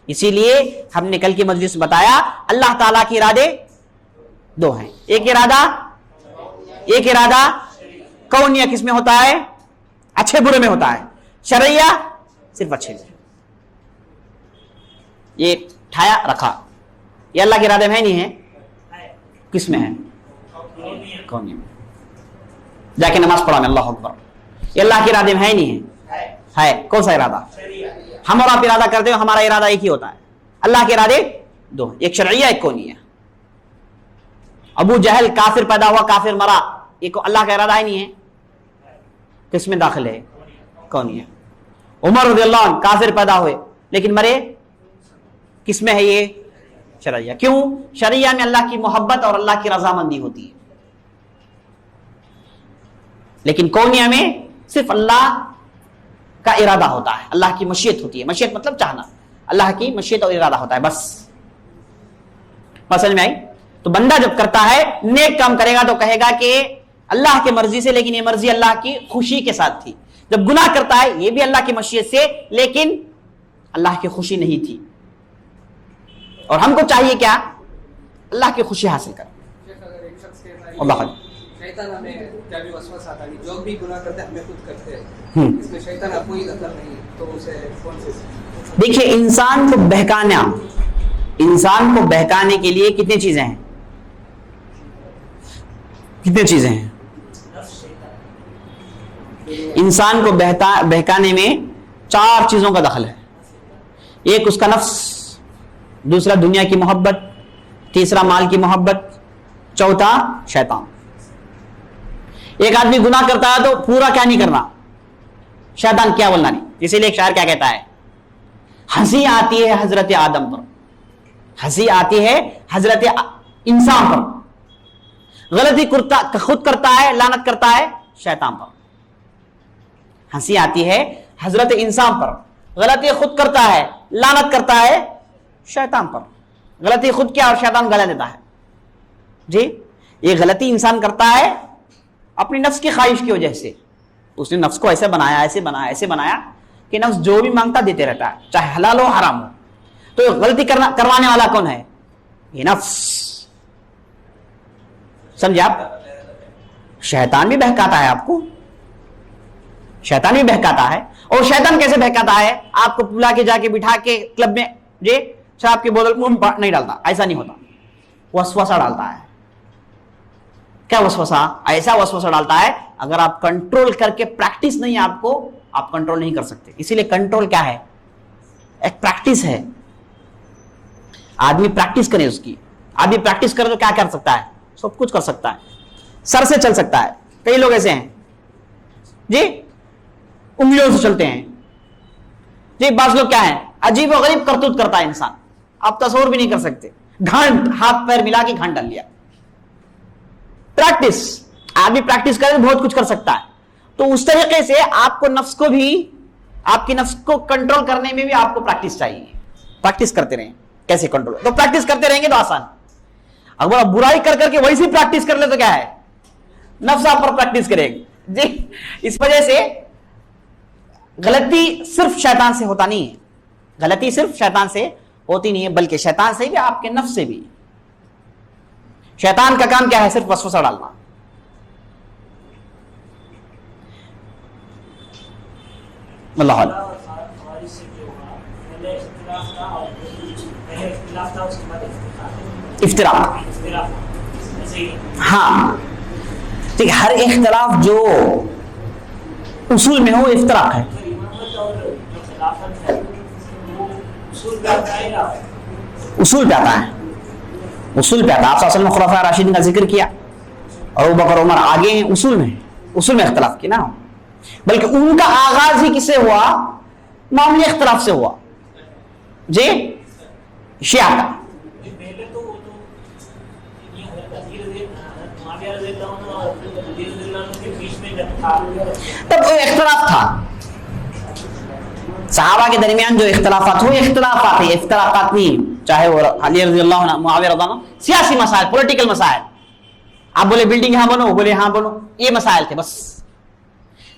اسی لیے ہم نے کل کی مجلس میں بتایا اللہ تعالیٰ کے ارادے دو ہیں، ایک ارادہ کونیہ کس میں ہوتا ہے؟ اچھے برے میں ہوتا ہے، شرعیہ صرف اچھے میں۔ یہ ٹھایا رکھا یہ اللہ کے ارادے میں نہیں ہے، کس میں ہے؟ کونیہ میں۔ جا کے نماز پڑھانے اللہ اکبر، یہ اللہ کے ارادے میں ہے نہیں ہے کون سا ارادہ؟ ہم اور آپ ارادہ کرتے ہو، ہمارا ارادہ ایک ہی ہوتا ہے، اللہ کے ارادے دو ہیں، ایک شرعیہ ایک کونیہ۔ ابو جہل کافر پیدا ہوا کافر مرا، یہ اللہ کا ارادہ ہی نہیں ہے، کس میں داخل ہے؟ کونیہ۔ عمر رضی اللہ عنہ کافر پیدا ہوئے لیکن مرے، کس میں ہے یہ؟ شرعیہ۔ کیوں؟ شرعیہ میں اللہ کی محبت اور اللہ کی رضامندی ہوتی ہے، لیکن کونیہ میں صرف اللہ کا ارادہ ہوتا ہے، اللہ کی مشیت ہوتی ہے، مشیت مطلب چاہنا، اللہ کی مشیت اور ارادہ ہوتا ہے بس۔ مسئلہ میں آئی؟ تو بندہ جب کرتا ہے نیک کام کرے گا تو کہے گا کہ اللہ کی مرضی سے، لیکن یہ مرضی اللہ کی خوشی کے ساتھ تھی۔ جب گناہ کرتا ہے یہ بھی اللہ کی مشیت سے، لیکن اللہ کی خوشی نہیں تھی۔ اور ہم کو چاہیے کیا؟ اللہ کی خوشی حاصل کریں۔ اگر ایک شخص کہتا ہے اللہ شیطان ہمیں جب بھی وسوسہ آتا ہے، جو بھی گناہ کرتے ہیں ہمیں خود کرتے ہیں، اس میں شیطان کا کوئی دخل نہیں، تو اسے کون سے؟ دیکھیے انسان کو بہکانے کے لیے کتنی چیزیں ہیں؟ انسان کو بہکانے میں 4 چیزوں کا دخل ہے۔ ایک اس کا نفس، دوسرا دنیا کی محبت، تیسرا مال کی محبت، چوتھا شیطان۔ ایک آدمی گناہ کرتا ہے تو پورا کیا نہیں کرنا، شیطان کیا بولنا نہیں۔ اسی لیے ایک شاعر کیا کہتا ہے؟ ہنسی آتی ہے حضرت آدم پر، ہنسی آتی ہے حضرت انسان پر، غلطی خود کرتا ہے، لعنت کرتا ہے شیطان پر۔ ہنسی آتی ہے حضرت انسان پر، غلطی خود کرتا ہے، لعنت کرتا ہے شیطان پر۔ غلطی خود کیا اور شیطان گلا دیتا ہے جی۔ یہ غلطی انسان کرتا ہے اپنی نفس کی خواہش کی وجہ سے، اس نے نفس کو ایسے بنایا کہ نفس جو بھی مانگتا دیتے رہتا ہے، چاہے حلال ہو حرام ہو۔ تو غلطی کروانے والا کون ہے؟ یہ نفس۔ سمجھے آپ؟ شیطان بھی بہکاتا ہے آپ کو، شیطان بھی بہکاتا ہے۔ اور شیطان کیسے بہکاتا ہے؟ آپ کو بلا کے جا کے بٹھا کے کلب میں جی شراب کی بوتل منہ میں نہیں ڈالتا، ایسا نہیں ہوتا، وسوسہ ڈالتا ہے۔ کیا وسوسہ؟ ایسا وسوسہ ڈالتا ہے اگر آپ کنٹرول کر کے پریکٹس نہیں آپ کو، آپ کنٹرول نہیں کر سکتے۔ اسی لیے کنٹرول کیا ہے؟ ایک پریکٹس ہے، آدمی پریکٹس کرے اس کی۔ آدمی پریکٹس کرے تو کیا کر سکتا ہے؟ سب کچھ کر سکتا ہے، سر سے چل سکتا ہے۔ کئی لوگ ایسے ہیں جی انگلیوں سے چلتے ہیں جی۔ بعض لوگ کیا ہیں؟ عجیب و غریب کرتوت کرتا ہے انسان، آپ تصور بھی نہیں کر سکتے، گھنٹ ہاتھ پیر ملا کے گھنٹ ڈال لیا۔ پریکٹس، آدمی پریکٹس کرے تو بہت کچھ کر سکتا ہے۔ تو اس طریقے سے آپ کو نفس کو بھی، آپ کی نفس کو کنٹرول کرنے میں بھی آپ کو پریکٹس چاہیے۔ پریکٹس کرتے رہیں کیسے کنٹرول، تو پریکٹس کرتے رہیں گے تو آسان۔ اگر آپ برائی کر کے ویسی پریکٹس کر لے تو کیا ہے؟ نفس آپ پر پریکٹس کرے گا جی. اس وجہ سے غلطی صرف شیطان سے ہوتا نہیں ہے, غلطی صرف شیطان سے ہوتی نہیں ہے, بلکہ شیطان سے بھی, آپ کے نفس سے بھی. شیطان کا کام کیا ہے؟ صرف وسوسہ ڈالنا. اللہ علیہ افتراق. ہاں ٹھیک, ہر اختلاف جو اصول میں ہو افتراق ہے. اصول پہ آتا ہے, اصول پہ آتا ہے. آپ صلی اللہ علیہ وسلم نے خلفاء راشدین کا ذکر کیا, اور ابو بکر عمر آگے ہیں, اصول میں, اصول میں اختلاف کی نہ ہو, بلکہ ان کا آغاز ہی کس سے ہوا؟ معمولی اختلاف سے ہوا جی, شیعہ کا. تب وہ اختلاف تھا, صحابہ کے درمیان جو اختلافات ہوئے اختلافات ہیں, افتراقات نہیں. چاہے وہ علی رضی اللہ عنہ, معاویہ رضی اللہ عنہ, سیاسی مسائل, پولیٹیکل مسائل, آپ بولے بلڈنگ یہاں بنو, بولے ہاں بنو, یہ مسائل تھے بس.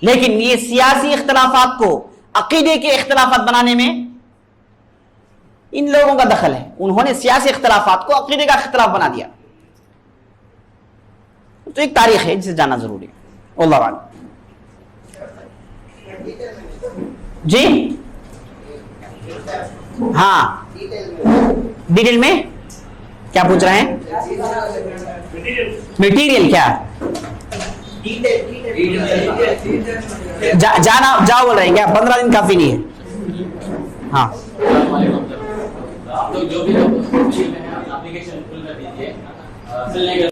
لیکن یہ سیاسی اختلافات کو عقیدے کے اختلافات بنانے میں ان لوگوں کا دخل ہے. انہوں نے سیاسی اختلافات کو عقیدے کا اختلاف بنا دیا. تو ایک تاریخ ہے جسے جاننا ضروری ہے. اللہ عنہ جی. ہاں ڈیٹیل میں کیا پوچھ رہے ہیں؟ میٹیریل کیا جانا جاؤ بول رہے ہیں کیا؟ 15 دن کافی نہیں ہے. ہاں آپ لوگ جو بھی اپلیکیشن کھول کر دیجیے.